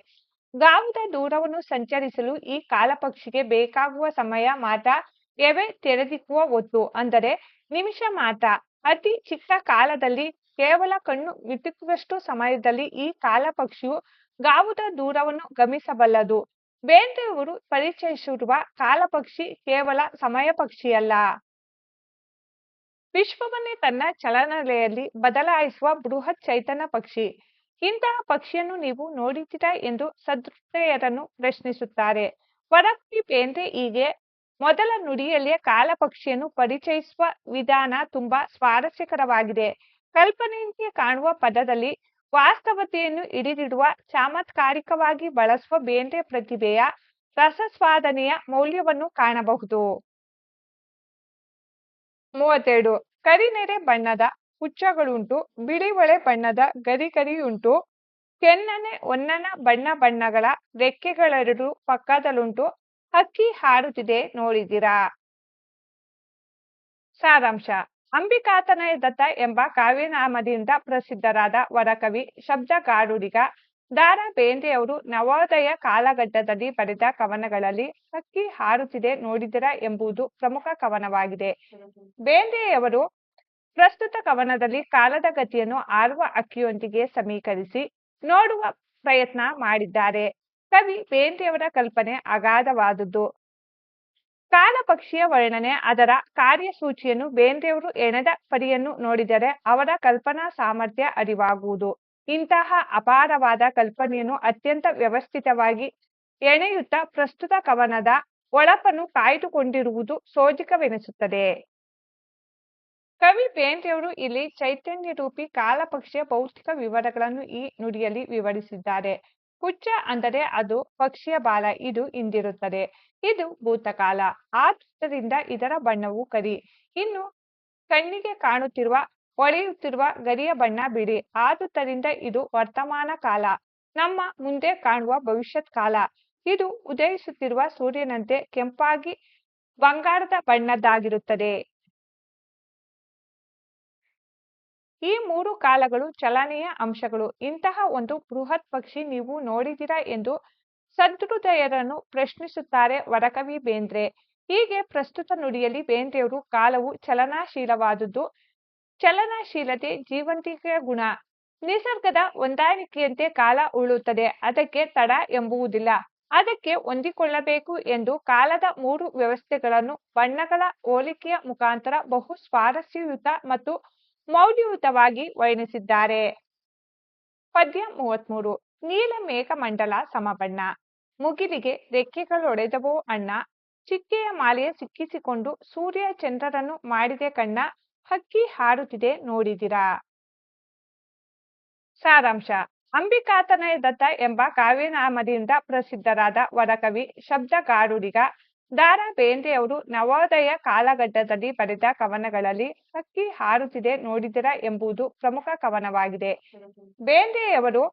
ಗಾವುದ ದೂರವನ್ನು ಸಂಚರಿಸಲು ಈ ಕಾಲಪಕ್ಷಿಗೆ ಬೇಕಾಗುವ ಸಮಯ ಮಾತ್ರ ಎವೆ ತೆರೆದಿಕ್ಕುವ ಹೊತ್ತು, ಅಂದರೆ ನಿಮಿಷ ಮಾತ್ರ. ಅತಿ ಚಿಕ್ಕ ಕಾಲದಲ್ಲಿ, ಕೇವಲ ಕಣ್ಣು ಮಿಟುಕುವಷ್ಟು ಸಮಯದಲ್ಲಿ ಈ ಕಾಲಪಕ್ಷಿಯು ಗಾವುದ ದೂರವನ್ನು ಗಮನಿಸಬಲ್ಲದು. ಬೇಂದ್ರೆಯವರು ಪರಿಚಯಿಸಿರುವ ಕಾಲಪಕ್ಷಿ ಕೇವಲ ಸಮಯ ಪಕ್ಷಿಯಲ್ಲ, ವಿಶ್ವವನ್ನೇ ತನ್ನ ಚಲನೆಯಲ್ಲಿ ಬದಲಾಯಿಸುವ ಬೃಹತ್ ಚೈತನ್ಯ ಪಕ್ಷಿ. ಇಂತಹ ಪಕ್ಷಿಯನ್ನು ನೀವು ನೋಡಿದ್ದೀರಾ ಎಂದು ಸಹೃದಯರನ್ನು ಪ್ರಶ್ನಿಸುತ್ತಾರೆ ವರಕವಿ ಬೇಂದ್ರೆ. ಹೀಗೆ ಮೊದಲ ನುಡಿಯಲ್ಲಿಯೇ ಕಾಲಪಕ್ಷಿಯನ್ನು ಪರಿಚಯಿಸುವ ವಿಧಾನ ತುಂಬಾ ಸ್ವಾರಸ್ಯಕರವಾಗಿದೆ. ಕಲ್ಪನೆಯಂತೆ ಕಾಣುವ ಪದದಲ್ಲಿ ವಾಸ್ತವತೆಯನ್ನು ಹಿಡಿದಿಡುವ, ಚಮತ್ಕಾರಿಕವಾಗಿ ಬಳಸುವ ಬೇಂದ್ರೆ ಪ್ರತಿಭೆಯ ರಸಸ್ವಾದನೆಯ ಮೌಲ್ಯವನ್ನು ಕಾಣಬಹುದು. 32. ಕರಿನೆರೆ ಬಣ್ಣದ ಪುಚ್ಚಗಳುಂಟು, ಬಿಳಿವಳೆ ಬಣ್ಣದ ಗರಿಗರಿಯುಂಟು, ಕೆನ್ನನೆ ಹೊನ್ನನ ಬಣ್ಣ ಬಣ್ಣಗಳ ರೆಕ್ಕೆಗಳೆರಡು ಪಕ್ಕದಲ್ಲುಂಟು, ಹಕ್ಕಿ ಹಾರುತ್ತಿದೆ ನೋಡಿದಿರಾ. ಸಾರಾಂಶ: ಅಂಬಿಕಾತನಯ ದತ್ತ ಎಂಬ ಕಾವ್ಯನಾಮದಿಂದ ಪ್ರಸಿದ್ಧರಾದ ವರಕವಿ, ಶಬ್ದಗಾರುಡಿಗ ದ.ರಾ. ಬೇಂದ್ರೆಯವರು ನವೋದಯ ಕಾಲಘಟ್ಟದಲ್ಲಿ ಬರೆದ ಕವನಗಳಲ್ಲಿ ಹಕ್ಕಿ ಹಾರುತ್ತಿದೆ ನೋಡಿದಿರಾ ಎಂಬುದು ಪ್ರಮುಖ ಕವನವಾಗಿದೆ. ಬೇಂದ್ರೆಯವರು ಪ್ರಸ್ತುತ ಕವನದಲ್ಲಿ ಕಾಲದ ಗತಿಯನ್ನು ಹಾರುವ ಹಕ್ಕಿಯೊಂದಿಗೆ ಸಮೀಕರಿಸಿ ನೋಡುವ ಪ್ರಯತ್ನ ಮಾಡಿದ್ದಾರೆ. ಕವಿ ಬೇಂದ್ರೆಯವರ ಕಲ್ಪನೆ ಅಗಾಧವಾದುದು. ಕಾಲಪಕ್ಷಿಯ ವರ್ಣನೆ, ಅದರ ಕಾರ್ಯಸೂಚಿಯನ್ನು ಬೇಂದ್ರೆಯವರು ಎಣೆದ ಪರಿಯನ್ನು ನೋಡಿದರೆ ಅವರ ಕಲ್ಪನಾ ಸಾಮರ್ಥ್ಯ ಅರಿವಾಗುವುದು. ಇಂತಹ ಅಪಾರವಾದ ಕಲ್ಪನೆಯನ್ನು ಅತ್ಯಂತ ವ್ಯವಸ್ಥಿತವಾಗಿ ಎಣೆಯುತ್ತಾ ಪ್ರಸ್ತುತ ಕವನದ ಹೊಳಪನ್ನು ಕಾಯ್ದುಕೊಂಡಿರುವುದು ಸೋಜಿಗವೆನಿಸುತ್ತದೆ. ಕವಿ ಬೇಂದ್ರೆಯವರು ಇಲ್ಲಿ ಚೈತನ್ಯರೂಪಿ ಕಾಲಪಕ್ಷಿಯ ಭೌತಿಕ ವಿವರಗಳನ್ನು ಈ ನುಡಿಯಲ್ಲಿ ವಿವರಿಸಿದ್ದಾರೆ. ಪುಚ್ಚ ಅಂದರೆ ಅದು ಪಕ್ಷಿಯ ಬಾಲ, ಇದು ಹಿಂದಿರುತ್ತದೆ, ಇದು ಭೂತಕಾಲ, ಆದುದರಿಂದ ಇದರ ಬಣ್ಣವು ಕರಿ. ಇನ್ನು ಕಣ್ಣಿಗೆ ಕಾಣುತ್ತಿರುವ ಹೊಳೆಯುತ್ತಿರುವ ಗರಿಯ ಬಣ್ಣ ಬಿಳಿ, ಆದುದರಿಂದ ಇದು ವರ್ತಮಾನ ಕಾಲ. ನಮ್ಮ ಮುಂದೆ ಕಾಣುವ ಭವಿಷ್ಯತ್ ಕಾಲ, ಇದು ಉದಯಿಸುತ್ತಿರುವ ಸೂರ್ಯನಂತೆ ಕೆಂಪಾಗಿ ಬಂಗಾರದ ಬಣ್ಣದ್ದಾಗಿರುತ್ತದೆ. ಈ ಮೂರು ಕಾಲಗಳು ಚಲನೆಯ ಅಂಶಗಳು. ಇಂತಹ ಒಂದು ಬೃಹತ್ ಪಕ್ಷಿ ನೀವು ನೋಡಿದಿರಾ ಎಂದು ಸಹೃದಯರನ್ನು ಪ್ರಶ್ನಿಸುತ್ತಾರೆ ವರಕವಿ ಬೇಂದ್ರೆ. ಹೀಗೆ ಪ್ರಸ್ತುತ ನುಡಿಯಲ್ಲಿ ಬೇಂದ್ರೆಯವರು ಕಾಲವು ಚಲನಾಶೀಲವಾದುದು, ಚಲನಶೀಲತೆ ಜೀವಂತಿಕೆಯ ಗುಣ, ನಿಸರ್ಗದ ಹೊಂದಾಣಿಕೆಯಂತೆ ಕಾಲ ಉರುಳುತ್ತದೆ, ಅದಕ್ಕೆ ತಡ ಎಂಬುವುದಿಲ್ಲ, ಅದಕ್ಕೆ ಹೊಂದಿಕೊಳ್ಳಬೇಕು ಎಂದು ಕಾಲದ ಮೂರು ವ್ಯವಸ್ಥೆಗಳನ್ನು ಬಣ್ಣಗಳ ಹೋಲಿಕೆಯ ಮುಖಾಂತರ ಬಹು ಸ್ವಾರಸ್ಯಯುತ ಮತ್ತು ಮೌಲ್ಯಯುತವಾಗಿ ವರ್ಣಿಸಿದ್ದಾರೆ. ಪದ್ಯ 33. ನೀಲ ಮೇಘಮಂಡಲ ಸಮಬಣ್ಣ, ಮುಗಿಲಿಗೆ ರೆಕ್ಕೆಗಳೊಡೆದವೋ ಅಣ್ಣ, ಚಿಕ್ಕೆಯ ಮಾಲೆಯ ಸಿಕ್ಕಿಸಿಕೊಂಡು ಸೂರ್ಯ ಚಂದ್ರರನ್ನು ಮಾಡಿದೆ ಕಣ್ಣ, ಹಕ್ಕಿ ಹಾರುತ್ತಿದೆ ನೋಡಿದಿರಾ. ಸಾರಾಂಶ: ಅಂಬಿಕಾತನಯ ದತ್ತ ಎಂಬ ಕಾವ್ಯನಾಮದಿಂದ ಪ್ರಸಿದ್ಧರಾದ ವರಕವಿ, ಶಬ್ದಗಾರುಡಿಗ ದ.ರಾ. ಬೇಂದ್ರೆಯವರು ನವೋದಯ ಕಾಲಘಟ್ಟದಲ್ಲಿ ಬರೆದ ಕವನಗಳಲ್ಲಿ ಹಕ್ಕಿ ಹಾರುತ್ತಿದೆ ನೋಡಿದಿರಾ ಎಂಬುದು ಪ್ರಮುಖ ಕವನವಾಗಿದೆ. ಬೇಂದ್ರೆಯವರು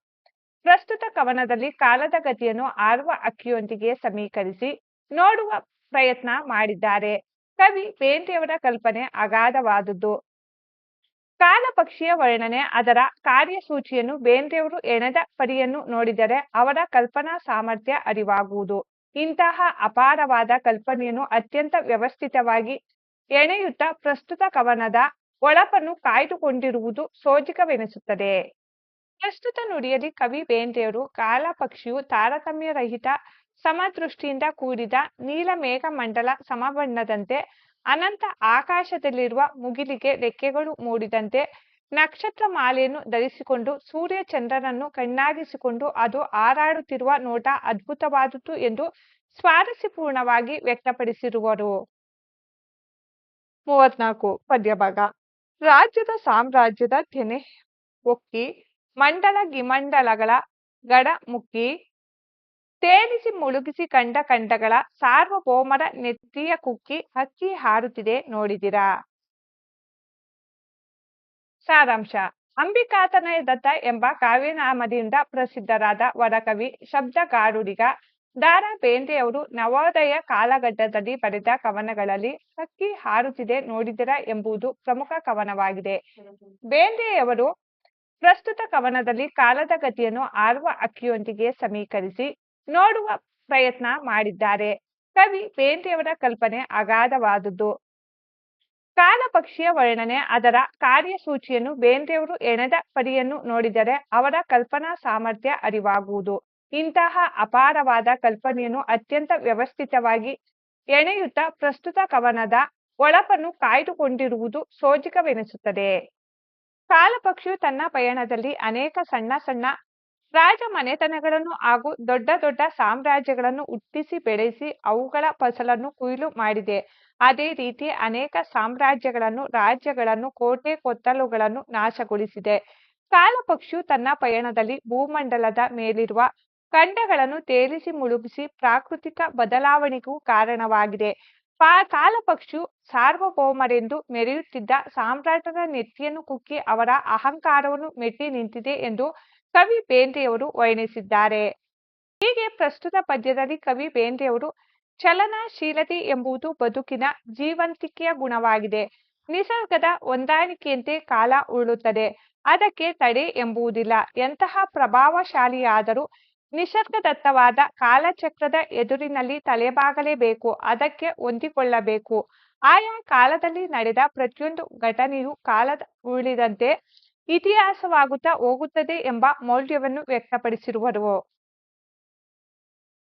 ಪ್ರಸ್ತುತ ಕವನದಲ್ಲಿ ಕಾಲದ ಗತಿಯನ್ನು ಹಾರುವ ಹಕ್ಕಿಯೊಂದಿಗೆ ಸಮೀಕರಿಸಿ ನೋಡುವ ಪ್ರಯತ್ನ ಮಾಡಿದ್ದಾರೆ. ಕವಿ ಬೇಂದ್ರೆಯವರ ಕಲ್ಪನೆ ಅಗಾಧವಾದುದು. ಕಾಲಪಕ್ಷಿಯ ವರ್ಣನೆ, ಅದರ ಕಾರ್ಯಸೂಚಿಯನ್ನು ಬೇಂದ್ರೆಯವರು ಎಣೆದ ಪರಿಯನ್ನು ನೋಡಿದರೆ ಅವರ ಕಲ್ಪನಾ ಸಾಮರ್ಥ್ಯ ಅರಿವಾಗುವುದು. ಇಂತಹ ಅಪಾರವಾದ ಕಲ್ಪನೆಯನ್ನು ಅತ್ಯಂತ ವ್ಯವಸ್ಥಿತವಾಗಿ ಎಣೆಯುತ್ತಾ ಪ್ರಸ್ತುತ ಕವನದ ಹೊಳಪನ್ನು ಕಾಯ್ದುಕೊಂಡಿರುವುದು ಸೋಜಿಗವೆನಿಸುತ್ತದೆ. ಪ್ರಸ್ತುತ ನುಡಿಯಲ್ಲಿ ಕವಿ ಬೇಂದ್ರೆಯವರು ಕಾಲಪಕ್ಷಿಯು ತಾರತಮ್ಯರಹಿತ ಸಮದೃಷ್ಟಿಯಿಂದ ಕೂಡಿದ ನೀಲ ಮೇಘಮಂಡಲ ಸಮಬಣ್ಣದಂತೆ, ಅನಂತ ಆಕಾಶದಲ್ಲಿರುವ ಮುಗಿಲಿಗೆ ರೆಕ್ಕೆಗಳು ಮೂಡಿದಂತೆ, ನಕ್ಷತ್ರ ಮಾಲೆಯನ್ನು ಧರಿಸಿಕೊಂಡು ಸೂರ್ಯ ಚಂದ್ರನನ್ನು ಕಣ್ಣಾಗಿಸಿಕೊಂಡು ಅದು ಹಾರಾಡುತ್ತಿರುವ ನೋಟ ಅದ್ಭುತವಾದುದು ಎಂದು ಸ್ವಾರಸ್ಯಪೂರ್ಣವಾಗಿ ವ್ಯಕ್ತಪಡಿಸಿರುವರು. 34. ಪದ್ಯಭಾಗ. ರಾಜ್ಯದ ಸಾಮ್ರಾಜ್ಯದ ತೆನೆ ಒಕ್ಕಿ, ಮಂಡಲ ಗಿಮಂಡಲಗಳ ಗಡ ಮುಕ್ಕಿ, ತೇಲಿಸಿ ಮುಳುಗಿಸಿ ಕಂಡ ಖಂಡಗಳ ಸಾರ್ವಭೌಮರ ನೆತ್ತಿಯ ಕುಕ್ಕಿ, ಹಕ್ಕಿ ಹಾರುತ್ತಿದೆ ನೋಡಿದಿರಾ. ಸಾರಾಂಶ ಅಂಬಿಕಾತನಯ ದತ್ತ ಎಂಬ ಕಾವ್ಯನಾಮದಿಂದ ಪ್ರಸಿದ್ಧರಾದ ವರಕವಿ ಶಬ್ದಗಾರುಡಿಗ ದಾರಾ ಬೇಂದ್ರೆಯವರು ನವೋದಯ ಕಾಲಘಟ್ಟದಲ್ಲಿ ಬರೆದ ಕವನಗಳಲ್ಲಿ ಹಕ್ಕಿ ಹಾರುತ್ತಿದೆ ನೋಡಿದಿರಾ ಎಂಬುದು ಪ್ರಮುಖ ಕವನವಾಗಿದೆ. ಬೇಂದ್ರೆಯವರು ಪ್ರಸ್ತುತ ಕವನದಲ್ಲಿ ಕಾಲದ ಗತಿಯನ್ನು ಹಾರುವ ಹಕ್ಕಿಯೊಂದಿಗೆ ಸಮೀಕರಿಸಿ ನೋಡುವ ಪ್ರಯತ್ನ ಮಾಡಿದ್ದಾರೆ. ಕವಿ ಬೇಂದ್ರೆಯವರ ಕಲ್ಪನೆ ಅಗಾಧವಾದುದು. ಕಾಲಪಕ್ಷಿಯ ವರ್ಣನೆ ಅದರ ಕಾರ್ಯಸೂಚಿಯನ್ನು ಬೇಂದ್ರೆಯವರು ಎಣೆದ ಪರಿಯನ್ನು ನೋಡಿದರೆ ಅವರ ಕಲ್ಪನಾ ಸಾಮರ್ಥ್ಯ ಅರಿವಾಗುವುದು. ಇಂತಹ ಅಪಾರವಾದ ಕಲ್ಪನೆಯನ್ನು ಅತ್ಯಂತ ವ್ಯವಸ್ಥಿತವಾಗಿ ಎಣೆಯುತ್ತಾ ಪ್ರಸ್ತುತ ಕವನದ ಒಳಪನ್ನು ಕಾಯ್ದುಕೊಂಡಿರುವುದು ಸೋಜಿಗವೆನಿಸುತ್ತದೆ. ಕಾಲಪಕ್ಷಿಯು ತನ್ನ ಪಯಣದಲ್ಲಿ ಅನೇಕ ಸಣ್ಣ ಸಣ್ಣ ರಾಜಮನೆತನಗಳನ್ನು ಹಾಗೂ ದೊಡ್ಡ ದೊಡ್ಡ ಸಾಮ್ರಾಜ್ಯಗಳನ್ನು ಹುಟ್ಟಿಸಿ ಬೆಳೆಸಿ ಅವುಗಳ ಫಸಲನ್ನು ಕೊಯ್ಲು ಮಾಡಿದೆ. ಅದೇ ರೀತಿ ಅನೇಕ ಸಾಮ್ರಾಜ್ಯಗಳನ್ನು, ರಾಜ್ಯಗಳನ್ನು, ಕೋಟೆ ಕೊತ್ತಲುಗಳನ್ನು ನಾಶಗೊಳಿಸಿದೆ. ಕಾಲಪಕ್ಷಿಯು ತನ್ನ ಪಯಣದಲ್ಲಿ ಭೂಮಂಡಲದ ಮೇಲಿರುವ ಖಂಡಗಳನ್ನು ತೇಲಿಸಿ ಮುಳುಗಿಸಿ ಪ್ರಾಕೃತಿಕ ಬದಲಾವಣೆಗೂ ಕಾರಣವಾಗಿದೆ. ಕಾಲಪಕ್ಷಿಯು ಸಾರ್ವಭೌಮರೆಂದು ಮೆರೆಯುತ್ತಿದ್ದ ಸಾಮ್ರಾಟರ ನೆತ್ತಿಯನ್ನು ಕುಕ್ಕಿ ಅವರ ಅಹಂಕಾರವನ್ನು ಮೆಟ್ಟಿ ನಿಂತಿದೆ ಎಂದು ಕವಿ ಬೇಂದ್ರೆಯವರು ವರ್ಣಿಸಿದ್ದಾರೆ. ಹೀಗೆ ಪ್ರಸ್ತುತ ಪದ್ಯದಲ್ಲಿ ಕವಿ ಬೇಂದ್ರೆಯವರು ಚಲನಶೀಲತೆ ಎಂಬುದು ಬದುಕಿನ ಜೀವಂತಿಕೆಯ ಗುಣವಾಗಿದೆ. ನಿಸರ್ಗದ ಹೊಂದಾಣಿಕೆಯಂತೆ ಕಾಲ ಉರುಳುತ್ತದೆ, ಅದಕ್ಕೆ ತಡೆ ಎಂಬುದಿಲ್ಲ. ಎಂತಹ ಪ್ರಭಾವಶಾಲಿಯಾದರೂ ನಿಸರ್ಗದತ್ತವಾದ ಕಾಲಚಕ್ರದ ಎದುರಿನಲ್ಲಿ ತಲೆಬಾಗಲೇಬೇಕು, ಅದಕ್ಕೆ ಹೊಂದಿಕೊಳ್ಳಬೇಕು. ಆಯಾ ಕಾಲದಲ್ಲಿ ನಡೆದ ಪ್ರತಿಯೊಂದು ಘಟನೆಯೂ ಕಾಲದ ಉರುಳಿದಂತೆ ಇತಿಹಾಸವಾಗುತ್ತಾ ಹೋಗುತ್ತದೆ ಎಂಬ ಮೌಲ್ಯವನ್ನು ವ್ಯಕ್ತಪಡಿಸಿರುವರು.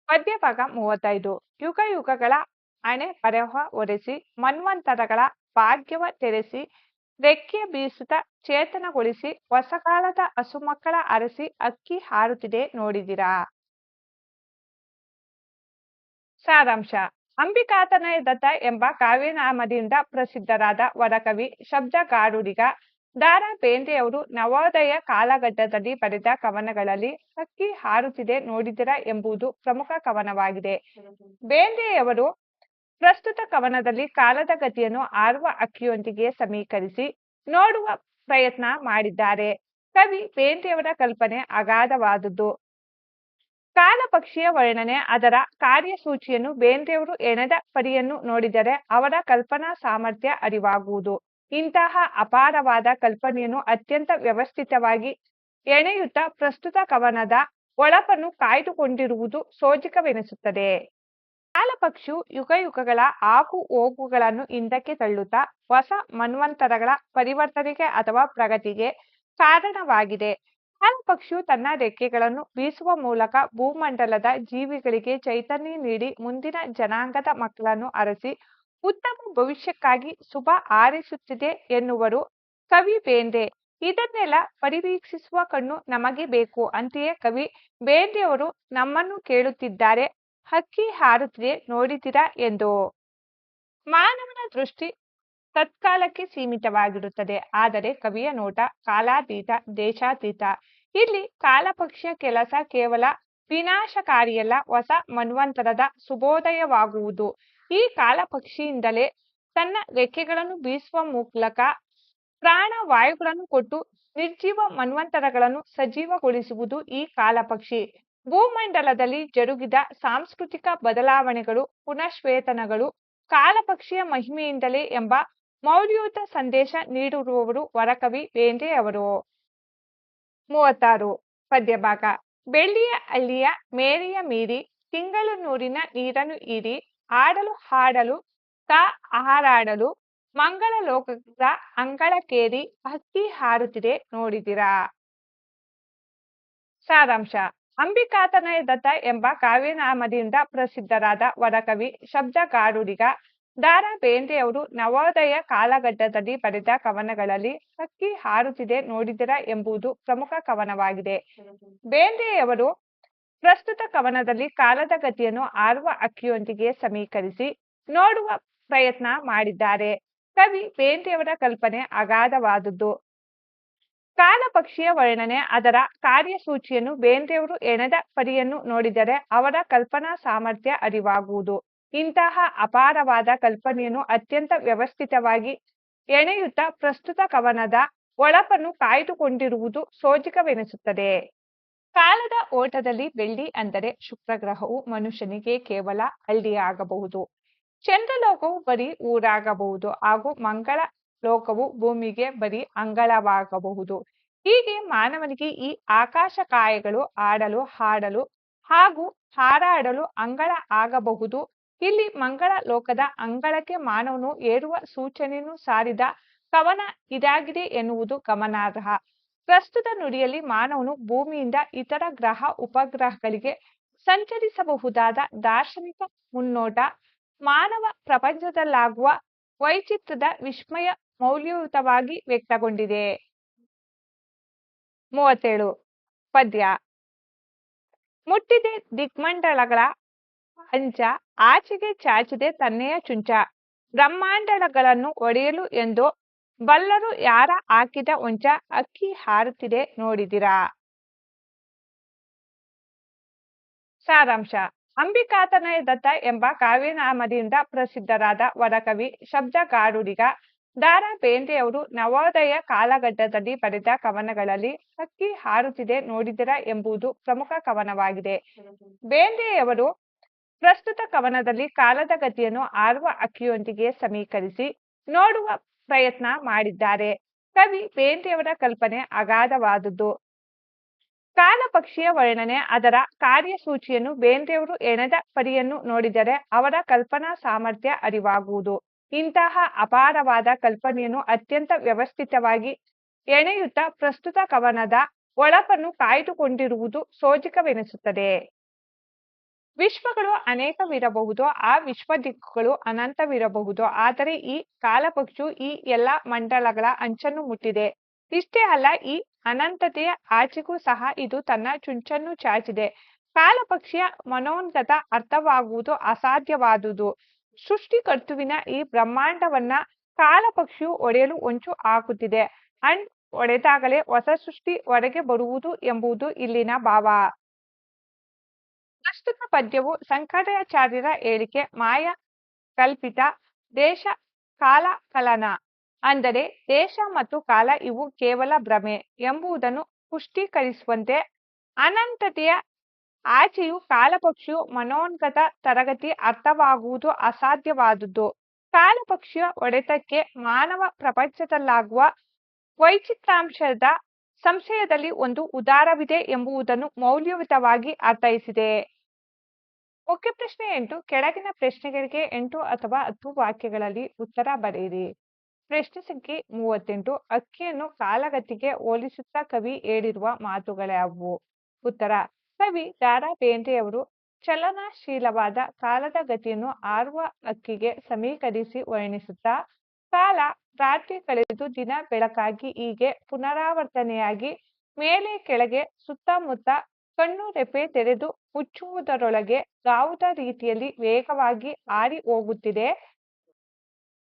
ಪದ್ಯಭಾಗ 35. ಯುಗ ಯುಗಗಳ ಹಣೆ ಬರಹ ಒರೆಸಿ ಮನ್ವಂತರಗಳ ಭಾಗ್ಯವ ತೆರೆಸಿ ರೆಕ್ಕೆ ಬೀಸುತ್ತ ಚೇತನಗೊಳಿಸಿ ಹೊಸಕಾಲದ ಹಸುಮಕ್ಕಳ ಅರಸಿ ಅಕ್ಕಿ ಹಾರುತ್ತಿದೆ ನೋಡಿದಿರಾ. ಸಾರಾಂಶ ಅಂಬಿಕಾತನಯ ದತ್ತ ಎಂಬ ಕಾವ್ಯನಾಮದಿಂದ ಪ್ರಸಿದ್ಧರಾದ ವರಕವಿ ಶಬ್ದಗಾರುಡಿಗ ದಾರಾ ಬೇಂದ್ರೆಯವರು ನವೋದಯ ಕಾಲಘಟ್ಟದಲ್ಲಿ ಬರೆದ ಕವನಗಳಲ್ಲಿ ಹಕ್ಕಿ ಹಾರುತ್ತಿದೆ ನೋಡಿದಿರಾ ಎಂಬುದು ಪ್ರಮುಖ ಕವನವಾಗಿದೆ. ಬೇಂದ್ರೆಯವರು ಪ್ರಸ್ತುತ ಕವನದಲ್ಲಿ ಕಾಲದ ಗತಿಯನ್ನು ಹಾರುವ ಹಕ್ಕಿಯೊಂದಿಗೆ ಸಮೀಕರಿಸಿ ನೋಡುವ ಪ್ರಯತ್ನ ಮಾಡಿದ್ದಾರೆ. ಕವಿ ಬೇಂದ್ರೆಯವರ ಕಲ್ಪನೆ ಅಗಾಧವಾದುದು. ಕಾಲಪಕ್ಷಿಯ ವರ್ಣನೆ ಅದರ ಕಾರ್ಯಸೂಚಿಯನ್ನು ಬೇಂದ್ರೆಯವರು ಎಣೆದ ಪರಿಯನ್ನು ನೋಡಿದರೆ ಅವರ ಕಲ್ಪನಾ ಸಾಮರ್ಥ್ಯ ಅರಿವಾಗುವುದು. ಇಂತಹ ಅಪಾರವಾದ ಕಲ್ಪನೆಯನ್ನು ಅತ್ಯಂತ ವ್ಯವಸ್ಥಿತವಾಗಿ ಎಣೆಯುತ್ತಾ ಪ್ರಸ್ತುತ ಕವನದ ಒಳಪನ್ನು ಕಾಯ್ದುಕೊಂಡಿರುವುದು ಸೋಜಿಗವೆನಿಸುತ್ತದೆ. ಕಾಲಪಕ್ಷಿಯು ಯುಗ ಯುಗಗಳ ಆಗು ಹೋಗುಗಳನ್ನು ಹಿಂದಕ್ಕೆ ತಳ್ಳುತ್ತಾ ಹೊಸ ಮನ್ವಂತರಗಳ ಪರಿವರ್ತನೆಗೆ ಅಥವಾ ಪ್ರಗತಿಗೆ ಕಾರಣವಾಗಿದೆ. ಕಾಲಪಕ್ಷಿಯು ತನ್ನ ರೆಕ್ಕೆಗಳನ್ನು ಬೀಸುವ ಮೂಲಕ ಭೂಮಂಡಲದ ಜೀವಿಗಳಿಗೆ ಚೈತನ್ಯ ನೀಡಿ ಮುಂದಿನ ಜನಾಂಗದ ಮಕ್ಕಳನ್ನು ಅರಸಿ ಉತ್ತಮ ಭವಿಷ್ಯಕ್ಕಾಗಿ ಶುಭ ಹಾರೈಸುತ್ತಿದೆ ಎನ್ನುವರು ಕವಿ ಬೇಂದ್ರೆ. ಇದನ್ನೆಲ್ಲ ಪರಿವೀಕ್ಷಿಸುವ ಕಣ್ಣು ನಮಗೆ ಬೇಕು. ಅಂತೆಯೇ ಕವಿ ಬೇಂದ್ರೆಯವರು ನಮ್ಮನ್ನು ಕೇಳುತ್ತಿದ್ದಾರೆ, ಹಕ್ಕಿ ಹಾರುತ್ತಿದೆ ನೋಡಿದಿರಾ ಎಂದು. ಮಾನವನ ದೃಷ್ಟಿ ತತ್ಕಾಲಕ್ಕೆ ಸೀಮಿತವಾಗಿರುತ್ತದೆ, ಆದರೆ ಕವಿಯ ನೋಟ ಕಾಲಾತೀತ, ದೇಶಾತೀತ. ಇಲ್ಲಿ ಕಾಲಪಕ್ಷಿಯ ಕೆಲಸ ಕೇವಲ ವಿನಾಶಕಾರಿಯಲ್ಲ, ಹೊಸ ಮನ್ವಂತರದ ಶುಭೋದಯವಾಗುವುದು ಈ ಕಾಲಪಕ್ಷಿಯಿಂದಲೇ. ತನ್ನ ರೆಕ್ಕೆಗಳನ್ನು ಬೀಸುವ ಮೂಲಕ ಪ್ರಾಣ ವಾಯುಗಳನ್ನು ಕೊಟ್ಟು ನಿರ್ಜೀವ ಮನ್ವಂತರಗಳನ್ನು ಸಜೀವಗೊಳಿಸುವುದು ಈ ಕಾಲಪಕ್ಷಿ. ಭೂಮಂಡಲದಲ್ಲಿ ಜರುಗಿದ ಸಾಂಸ್ಕೃತಿಕ ಬದಲಾವಣೆಗಳು, ಪುನಶ್ಚೇತನಗಳು ಕಾಲಪಕ್ಷಿಯ ಮಹಿಮೆಯಿಂದಲೇ ಎಂಬ ಮೌಲ್ಯಯುತ ಸಂದೇಶ ನೀಡಿರುವವರು ವರಕವಿ ಬೇಂದ್ರೆಯವರು. 36. ಪದ್ಯಭಾಗ. ಬೆಳ್ಳಿಯ ಹಳ್ಳಿಯ ಮೇರೆಯ ಮೀರಿ ತಿಂಗಳು ನೂರಿನ ನೀರನ್ನು ಹೀರಿ ಆಡಲು ಹಾಡಲು ತಾ ಹಾರಾಡಲು ಮಂಗಳ ಲೋಕದ ಅಂಗಳಕ್ಕೇರಿ ಹಕ್ಕಿ ಹಾರುತ್ತಿದೆ ನೋಡಿದಿರಾ. ಸಾರಾಂಶ ಅಂಬಿಕಾತನಯ ದತ್ತ ಎಂಬ ಕಾವ್ಯನಾಮದಿಂದ ಪ್ರಸಿದ್ಧರಾದ ವರಕವಿ ಶಬ್ದಗಾರುಡಿಗ ದಾರಾ ಬೇಂದ್ರೆಯವರು ನವೋದಯ ಕಾಲಘಟ್ಟದಲ್ಲಿ ಬರೆದ ಕವನಗಳಲ್ಲಿ ಹಕ್ಕಿ ಹಾರುತ್ತಿದೆ ನೋಡಿದಿರಾ ಎಂಬುದು ಪ್ರಮುಖ ಕವನವಾಗಿದೆ. ಬೇಂದ್ರೆಯವರು ಪ್ರಸ್ತುತ ಕವನದಲ್ಲಿ ಕಾಲದ ಗತಿಯನ್ನು ಹಾರುವ ಹಕ್ಕಿಯೊಂದಿಗೆ ಸಮೀಕರಿಸಿ ನೋಡುವ ಪ್ರಯತ್ನ ಮಾಡಿದ್ದಾರೆ. ಕವಿ ಬೇಂದ್ರೆಯವರ ಕಲ್ಪನೆ ಅಗಾಧವಾದುದು. ಕಾಲಪಕ್ಷಿಯ ವರ್ಣನೆ ಅದರ ಕಾರ್ಯಸೂಚಿಯನ್ನು ಬೇಂದ್ರೆಯವರು ಎಣೆದ ಪರಿಯನ್ನು ನೋಡಿದರೆ ಅವರ ಕಲ್ಪನಾ ಸಾಮರ್ಥ್ಯ ಅರಿವಾಗುವುದು. ಇಂತಹ ಅಪಾರವಾದ ಕಲ್ಪನೆಯನ್ನು ಅತ್ಯಂತ ವ್ಯವಸ್ಥಿತವಾಗಿ ಎಣೆಯುತ್ತಾ ಪ್ರಸ್ತುತ ಕವನದ ಹೊಳಪನ್ನು ಕಾಯ್ದುಕೊಂಡಿರುವುದು ಸೋಜಿಗವೆನಿಸುತ್ತದೆ. ಕಾಲದ ಓಟದಲ್ಲಿ ಬೆಳ್ಳಿ ಅಂದರೆ ಶುಕ್ರ ಗ್ರಹವು ಮನುಷ್ಯನಿಗೆ ಕೇವಲ ಹಳ್ಳಿಯಾಗಬಹುದು, ಚಂದ್ರಲೋಕವು ಬರೀ ಊರಾಗಬಹುದು ಹಾಗೂ ಮಂಗಳ ಲೋಕವು ಭೂಮಿಗೆ ಬರೀ ಅಂಗಳವಾಗಬಹುದು. ಹೀಗೆ ಮಾನವನಿಗೆ ಈ ಆಕಾಶಕಾಯಗಳು ಆಡಲು ಹಾಡಲು ಹಾಗೂ ಹಾರಾಡಲು ಅಂಗಳ ಆಗಬಹುದು. ಇಲ್ಲಿ ಮಂಗಳ ಲೋಕದ ಅಂಗಳಕ್ಕೆ ಮಾನವನು ಏರುವ ಸೂಚನೆಯನ್ನು ಸಾರಿದ ಕವನ ಇದಾಗಿದೆ ಎನ್ನುವುದು ಗಮನಾರ್ಹ. ಪ್ರಸ್ತುತ ನುಡಿಯಲ್ಲಿ ಮಾನವನು ಭೂಮಿಯಿಂದ ಇತರ ಗ್ರಹ ಉಪಗ್ರಹಗಳಿಗೆ ಸಂಚರಿಸಬಹುದಾದ ದಾರ್ಶನಿಕ ಮುನ್ನೋಟ, ಮಾನವ ಪ್ರಪಂಚದಲ್ಲಾಗುವ ವೈಚಿತ್ರ್ಯದ ವಿಸ್ಮಯ ಮೌಲ್ಯಯುತವಾಗಿ ವ್ಯಕ್ತಗೊಂಡಿದೆ. 37 ಪದ್ಯ. ಮುಟ್ಟಿದೆ ದಿಗ್ಮಂಡಲಗಳ ಅಂಚ, ಆಚೆಗೆ ಚಾಚಿದೆ ತನ್ನೆಯ ಚುಂಚ, ಬ್ರಹ್ಮಾಂಡಗಳನ್ನು ಒಡೆಯಲು ಎಂದೋ ಬಲ್ಲರು ಯಾರ ಹಾಕಿದ ಹೊಂಚ, ಅಕ್ಕಿ ಹಾರುತ್ತಿದೆ ನೋಡಿದಿರಾ. ಸಾರಾಂಶ. ಅಂಬಿಕಾತನಯ ದತ್ತ ಎಂಬ ಕಾವ್ಯನಾಮದಿಂದ ಪ್ರಸಿದ್ಧರಾದ ವರಕವಿ, ಶಬ್ದಗಾರುಡಿಗ ದ. ರಾ ಬೇಂದ್ರೆಯವರು ನವೋದಯ ಕಾಲಘಟ್ಟದಲ್ಲಿ ಬರೆದ ಕವನಗಳಲ್ಲಿ ಅಕ್ಕಿ ಹಾರುತ್ತಿದೆ ನೋಡಿದಿರಾ ಎಂಬುದು ಪ್ರಮುಖ ಕವನವಾಗಿದೆ. ಬೇಂದ್ರೆಯವರು ಪ್ರಸ್ತುತ ಕವನದಲ್ಲಿ ಕಾಲದ ಗತಿಯನ್ನು ಹಾರುವ ಅಕ್ಕಿಯೊಂದಿಗೆ ಸಮೀಕರಿಸಿ ನೋಡುವ ಪ್ರಯತ್ನ ಮಾಡಿದ್ದಾರೆ. ಕವಿ ಬೇಂದ್ರೆಯವರ ಕಲ್ಪನೆ ಅಗಾಧವಾದುದು. ಕಾಲಪಕ್ಷಿಯ ವರ್ಣನೆ, ಅದರ ಕಾರ್ಯಸೂಚಿಯನ್ನು ಬೇಂದ್ರೆಯವರು ಎಣೆದ ಪರಿಯನ್ನು ನೋಡಿದರೆ ಅವರ ಕಲ್ಪನಾ ಸಾಮರ್ಥ್ಯ ಅರಿವಾಗುವುದು. ಇಂತಹ ಅಪಾರವಾದ ಕಲ್ಪನೆಯನ್ನು ಅತ್ಯಂತ ವ್ಯವಸ್ಥಿತವಾಗಿ ಎಣೆಯುತ್ತಾ ಪ್ರಸ್ತುತ ಕವನದ ಹೊಳಪನ್ನು ಕಾಯ್ದುಕೊಂಡಿರುವುದು ಸೋಜಿಗವೆನಿಸುತ್ತದೆ. ವಿಶ್ವಗಳು ಅನೇಕವಿರಬಹುದು, ಆ ವಿಶ್ವದಿಕ್ಕುಗಳು ಅನಂತವಿರಬಹುದು. ಆದರೆ ಈ ಕಾಲಪಕ್ಷಿಯು ಈ ಎಲ್ಲ ಮಂಡಲಗಳ ಅಂಚನ್ನು ಮುಟ್ಟಿದೆ. ಇಷ್ಟೇ ಅಲ್ಲ, ಈ ಅನಂತತೆಯ ಆಚೆಗೂ ಸಹ ಇದು ತನ್ನ ಚುಂಚನ್ನು ಚಾಚಿದೆ. ಕಾಲಪಕ್ಷಿಯ ಮನೋನ್ಗತ ಅರ್ಥವಾಗುವುದು ಅಸಾಧ್ಯವಾದುದು. ಸೃಷ್ಟಿಕರ್ತೃವಿನ ಈ ಬ್ರಹ್ಮಾಂಡವನ್ನ ಕಾಲಪಕ್ಷಿಯು ಒಡೆಯಲು ಹೊಂಚು ಹಾಕುತ್ತಿದೆ. ಅಂಡ್ ಒಡೆದಾಗಲೇ ಹೊಸ ಸೃಷ್ಟಿ ಹೊರಗೆ ಬರುವುದು ಎಂಬುದು ಇಲ್ಲಿನ ಭಾವ. ಪ್ರಸ್ತುತ ಪದ್ಯವು ಶಂಕರಾಚಾರ್ಯರ ಹೇಳಿಕೆ ಮಾಯಾ ಕಲ್ಪಿತ ದೇಶ ಕಾಲ ಕಲನ, ಅಂದರೆ ದೇಶ ಮತ್ತು ಕಾಲ ಇವು ಕೇವಲ ಭ್ರಮೆ ಎಂಬುದನ್ನು ಪುಷ್ಟೀಕರಿಸುವಂತೆ, ಅನಂತತೆಯ ಆಚೆಯೂ ಕಾಲಪಕ್ಷಿಯು ಮನೋನ್ಗತ ತರಗತಿ ಅರ್ಥವಾಗುವುದು ಅಸಾಧ್ಯವಾದುದು. ಕಾಲಪಕ್ಷಿಯ ಹೊಡೆತಕ್ಕೆ ಮಾನವ ಪ್ರಪಂಚದಲ್ಲಾಗುವ ವೈಚಿತ್ರ್ಯಾಂಶದ ಸಂಶಯದಲ್ಲಿ ಒಂದು ಉದಾರವಿದೆ ಎಂಬುದನ್ನು ಮೌಲ್ಯಯುತವಾಗಿ ಅರ್ಥೈಸಿದೆ. ಮುಖ್ಯ ಪ್ರಶ್ನೆ 8. ಕೆಳಗಿನ ಪ್ರಶ್ನೆಗಳಿಗೆ 8 ಅಥವಾ 10 ವಾಕ್ಯಗಳಲ್ಲಿ ಉತ್ತರ ಬರೆಯಿರಿ. ಪ್ರಶ್ನೆ ಸಂಖ್ಯೆ 38. ಅಕ್ಕಿಯನ್ನು ಕಾಲಗತಿಗೆ ಹೋಲಿಸುತ್ತಾ ಕವಿ ಹೇಳಿರುವ ಮಾತುಗಳ್ಯಾವುವು? ಉತ್ತರ. ಕವಿ ದ. ರಾ ಬೇಂದ್ರೆಯವರು ಚಲನಶೀಲವಾದ ಕಾಲದ ಗತಿಯನ್ನು ಹಾರುವ ಅಕ್ಕಿಗೆ ಸಮೀಕರಿಸಿ ವರ್ಣಿಸುತ್ತಾ, ಕಾಲ ರಾತ್ರಿ ಕಳೆದು ದಿನ ಬೆಳಕಾಗಿ ಹೀಗೆ ಪುನರಾವರ್ತನೆಯಾಗಿ ಮೇಲೆ ಕೆಳಗೆ ಸುತ್ತಮುತ್ತ ಕಣ್ಣು ರೆಪ್ಪೆ ತೆರೆದು ಮುಚ್ಚುವುದರೊಳಗೆ ಗಾವುದ ರೀತಿಯಲ್ಲಿ ವೇಗವಾಗಿ ಹಾರಿ ಹೋಗುತ್ತಿದೆ.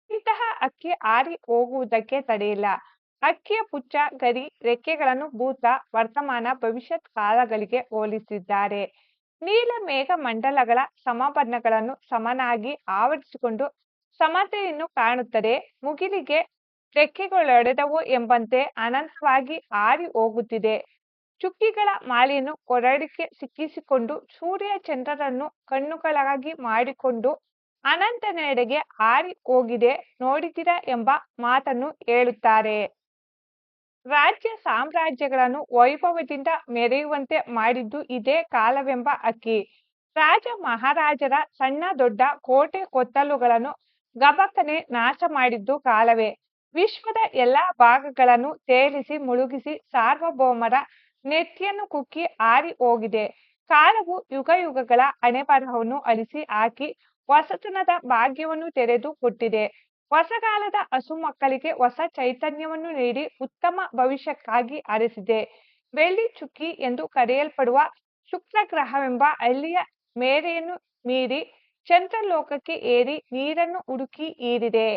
ಇಂತಹ ಅಕ್ಕಿ ಹಾರಿ ಹೋಗುವುದಕ್ಕೆ ತಡೆಯಿಲ್ಲ. ಅಕ್ಕಿಯ ಪುಚ್ಚ, ಗರಿ, ರೆಕ್ಕೆಗಳನ್ನು ಭೂತ, ವರ್ತಮಾನ, ಭವಿಷ್ಯತ್ ಕಾಲಗಳಿಗೆ ಹೋಲಿಸಿದ್ದಾರೆ. ನೀಲ ಮೇಘ ಮಂಡಲಗಳ ಸಮಬಣ್ಣಗಳನ್ನು ಸಮನಾಗಿ ಆವರಿಸಿಕೊಂಡು ಸಮತೆಯನ್ನು ಕಾಣುತ್ತದೆ. ಮುಗಿಲಿಗೆ ರೆಕ್ಕೆಗಳೊಡೆದವು ಎಂಬಂತೆ ಅನಂತವಾಗಿ ಹಾರಿ ಹೋಗುತ್ತಿದೆ. ಚುಕ್ಕಿಗಳ ಮಾಲೆಯನ್ನು ಕೊರಳಿಗೆ ಸಿಕ್ಕಿಸಿಕೊಂಡು ಸೂರ್ಯ ಚಂದ್ರರನ್ನು ಕಣ್ಣುಗಳಾಗಿ ಮಾಡಿಕೊಂಡು ಅನಂತನೆಡೆಗೆ ಹಾರಿ ಹೋಗಿದೆ ನೋಡಿದಿರಾ ಎಂಬ ಮಾತನ್ನು ಹೇಳುತ್ತಾರೆ. ರಾಜ್ಯ ಸಾಮ್ರಾಜ್ಯಗಳನ್ನು ವೈಭವದಿಂದ ಮೆರೆಯುವಂತೆ ಮಾಡಿದ್ದು ಇದೇ ಕಾಲವೆಂಬ ಅಕ್ಕಿ. ರಾಜ ಮಹಾರಾಜರ ಸಣ್ಣ ದೊಡ್ಡ ಕೋಟೆ ಕೊತ್ತಲುಗಳನ್ನು ಗಬಕ್ಕನೆ ನಾಶ ಮಾಡಿದ್ದು ಕಾಲವೇ. ವಿಶ್ವದ ಎಲ್ಲಾ ಭಾಗಗಳನ್ನು ತೇಲಿಸಿ ಮುಳುಗಿಸಿ ಸಾರ್ವಭೌಮರ ನೆತ್ತಿಯನ್ನು ಕುಕ್ಕಿ ಹಾರಿ ಹೋಗಿದೆ. ಕಾಲವು ಯುಗಯುಗಗಳ ಹಣೆಬರಹವನ್ನು ಅಳಿಸಿ ಹಾಕಿ ಹೊಸತನದ ಭಾಗ್ಯವನ್ನು ತೆರೆದು ಕೊಟ್ಟಿದೆ. ಹೊಸಕಾಲದ ಹಸು ಮಕ್ಕಳಿಗೆ ಹೊಸ ಚೈತನ್ಯವನ್ನು ನೀಡಿ ಉತ್ತಮ ಭವಿಷ್ಯಕ್ಕಾಗಿ ಹರಸಿದೆ. ಬೆಳ್ಳಿ ಚುಕ್ಕಿ ಎಂದು ಕರೆಯಲ್ಪಡುವ ಶುಕ್ರಗ್ರಹವೆಂಬ ಹಳ್ಳಿಯ ಮೇರೆಯನ್ನು ಮೀರಿ ಚಂದ್ರಲೋಕಕ್ಕೆ ಏರಿ ನೀರನ್ನು ಹುಡುಕಿ ಹೀರಿದೆ.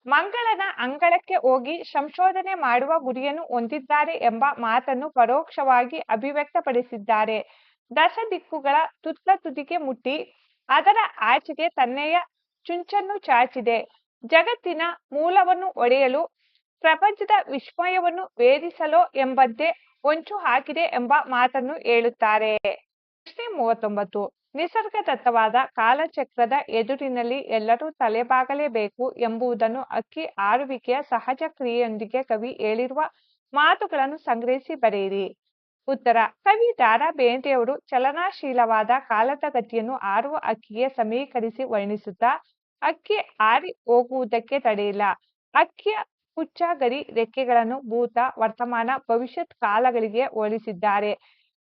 ಮಂಗಳನ ಅಂಗಳಕ್ಕೆ ಹೋಗಿ ಸಂಶೋಧನೆ ಮಾಡುವ ಗುರಿಯನ್ನು ಹೊಂದಿದ್ದಾರೆ ಎಂಬ ಮಾತನ್ನು ಪರೋಕ್ಷವಾಗಿ ಅಭಿವ್ಯಕ್ತಪಡಿಸಿದ್ದಾರೆ. ದಶ ದಿಕ್ಕುಗಳ ತುತ್ತ ತುದಿಗೆ ಮುಟ್ಟಿ ಅದರ ಆಚೆಗೆ ತನ್ನೆಯ ಚುಂಚನ್ನು ಚಾಚಿದೆ. ಜಗತ್ತಿನ ಮೂಲವನ್ನು ಒಡೆಯಲು ಪ್ರಪಂಚದ ವಿಸ್ಮಯವನ್ನು ವೇದಿಸಲೋ ಎಂಬಂತೆ ಹೊಂಚು ಹಾಕಿದೆ ಎಂಬ ಮಾತನ್ನು ಹೇಳುತ್ತಾರೆ. ಪ್ರಶ್ನೆ 39. ನಿಸರ್ಗದತ್ತವಾದ ಕಾಲಚಕ್ರದ ಎದುರಿನಲ್ಲಿ ಎಲ್ಲರೂ ತಲೆಬಾಗಲೇಬೇಕು ಎಂಬುದನ್ನು ಅಕ್ಕಿ ಆರುವಿಕೆಯ ಸಹಜ ಕ್ರಿಯೆಯೊಂದಿಗೆ ಕವಿ ಹೇಳಿರುವ ಮಾತುಗಳನ್ನು ಸಂಗ್ರಹಿಸಿ ಬರೆಯಿರಿ. ಉತ್ತರ: ಕವಿ ದ ರಾ ಬೇಂದ್ರೆಯವರು ಚಲನಶೀಲವಾದ ಕಾಲದ ಗತಿಯನ್ನು ಹಾರುವ ಅಕ್ಕಿಗೆ ಸಮೀಕರಿಸಿ ವರ್ಣಿಸುತ್ತಾ, ಅಕ್ಕಿ ಹಾರಿ ಹೋಗುವುದಕ್ಕೆ ತಡೆಯಿಲ್ಲ. ಅಕ್ಕಿಯ ಪುಚ್ಚ ಗರಿ ರೆಕ್ಕೆಗಳನ್ನು ಭೂತ, ವರ್ತಮಾನ, ಭವಿಷ್ಯತ್ ಕಾಲಗಳಿಗೆ ಹೋಲಿಸಿದ್ದಾರೆ.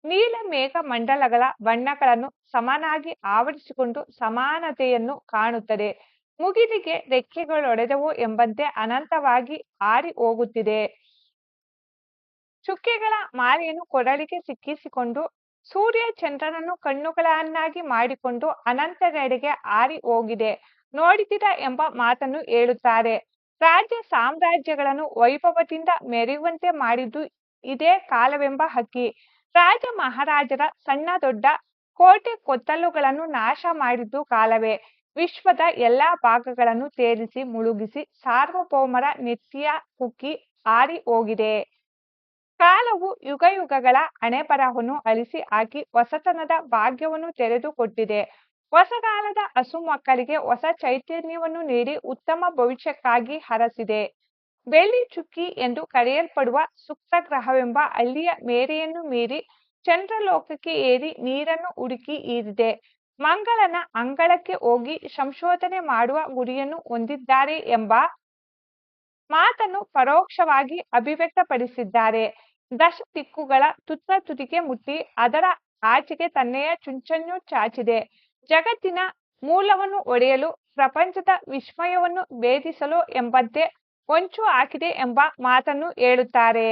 ನೀಲ ಮೇಘ ಮಂಡಲಗಳ ಬಣ್ಣಗಳನ್ನು ಸಮನಾಗಿ ಆವರಿಸಿಕೊಂಡು ಸಮಾನತೆಯನ್ನು ಕಾಣುತ್ತದೆ. ಮುಗಿಲಿಗೆ ರೆಕ್ಕೆಗಳೊಡೆದವು ಎಂಬಂತೆ ಅನಂತವಾಗಿ ಹಾರಿ ಹೋಗುತ್ತಿದೆ. ಚುಕ್ಕೆಗಳ ಮಾಲೆಯನ್ನು ಕೊರಳಿಗೆ ಸಿಕ್ಕಿಸಿಕೊಂಡು, ಸೂರ್ಯ ಚಂದ್ರನನ್ನು ಕಣ್ಣುಗಳನ್ನಾಗಿ ಮಾಡಿಕೊಂಡು ಅನಂತದೆಡೆಗೆ ಹಾರಿ ಹೋಗಿದೆ ನೋಡಿದಿರ ಎಂಬ ಮಾತನ್ನು ಹೇಳುತ್ತಾರೆ. ರಾಜ್ಯ ಸಾಮ್ರಾಜ್ಯಗಳನ್ನು ವೈಭವದಿಂದ ಮೆರೆಯುವಂತೆ ಮಾಡಿದ್ದು ಇದೇ ಕಾಲವೆಂಬ ಅಕ್ಕಿ. ರಾಜ ಮಹಾರಾಜರ ಸಣ್ಣ ದೊಡ್ಡ ಕೋಟೆ ಕೊತ್ತಲುಗಳನ್ನು ನಾಶ ಮಾಡಿದ್ದು ಕಾಲವೇ. ವಿಶ್ವದ ಎಲ್ಲಾ ಭಾಗಗಳನ್ನು ತೇಲಿಸಿ ಮುಳುಗಿಸಿ ಸಾರ್ವಭೌಮರ ನೆತ್ತಿಯ ಕುಕ್ಕಿ ಹಾರಿ ಹೋಗಿದೆ. ಕಾಲವು ಯುಗಯುಗಗಳ ಹಣೆಬರಹವನ್ನು ಅಳಿಸಿ ಹಾಕಿ ಹೊಸತನದ ಭಾಗ್ಯವನ್ನು ತೆರೆದು ಕೊಟ್ಟಿದೆ. ಹೊಸಕಾಲದ ಹಸು ಮಕ್ಕಳಿಗೆ ಹೊಸ ಚೈತನ್ಯವನ್ನು ನೀಡಿ ಉತ್ತಮ ಭವಿಷ್ಯಕ್ಕಾಗಿ ಹರಸಿದೆ. ಬೆಳ್ಳಿ ಚುಕ್ಕಿ ಎಂದು ಕರೆಯಲ್ಪಡುವ ಶುಕ್ರಗ್ರಹವೆಂಬ ಹಳ್ಳಿಯ ಮೇರೆಯನ್ನು ಮೀರಿ ಚಂದ್ರಲೋಕಕ್ಕೆ ಏರಿ ನೀರನ್ನು ಹುಡುಕಿ ಈರಿದೆ. ಮಂಗಳನ ಅಂಗಳಕ್ಕೆ ಹೋಗಿ ಸಂಶೋಧನೆ ಮಾಡುವ ಗುರಿಯನ್ನು ಹೊಂದಿದ್ದಾರೆ ಎಂಬ ಮಾತನ್ನು ಪರೋಕ್ಷವಾಗಿ ಅಭಿವ್ಯಕ್ತಪಡಿಸಿದ್ದಾರೆ. ದಶ ದಿಕ್ಕುಗಳ ತುತ್ತ ತುದಿಗೆ ಮುಟ್ಟಿ ಅದರ ಆಚೆಗೆ ತನ್ನೆಯ ಚುಂಚನ್ನು ಚಾಚಿದೆ. ಜಗತ್ತಿನ ಮೂಲವನ್ನು ಒಡೆಯಲು, ಪ್ರಪಂಚದ ವಿಸ್ಮಯವನ್ನು ಭೇದಿಸಲೋ ಎಂಬಂತೆ ಹೊಂಚು ಹಾಕಿದೆ ಎಂಬ ಮಾತನ್ನು ಹೇಳುತ್ತಾರೆ.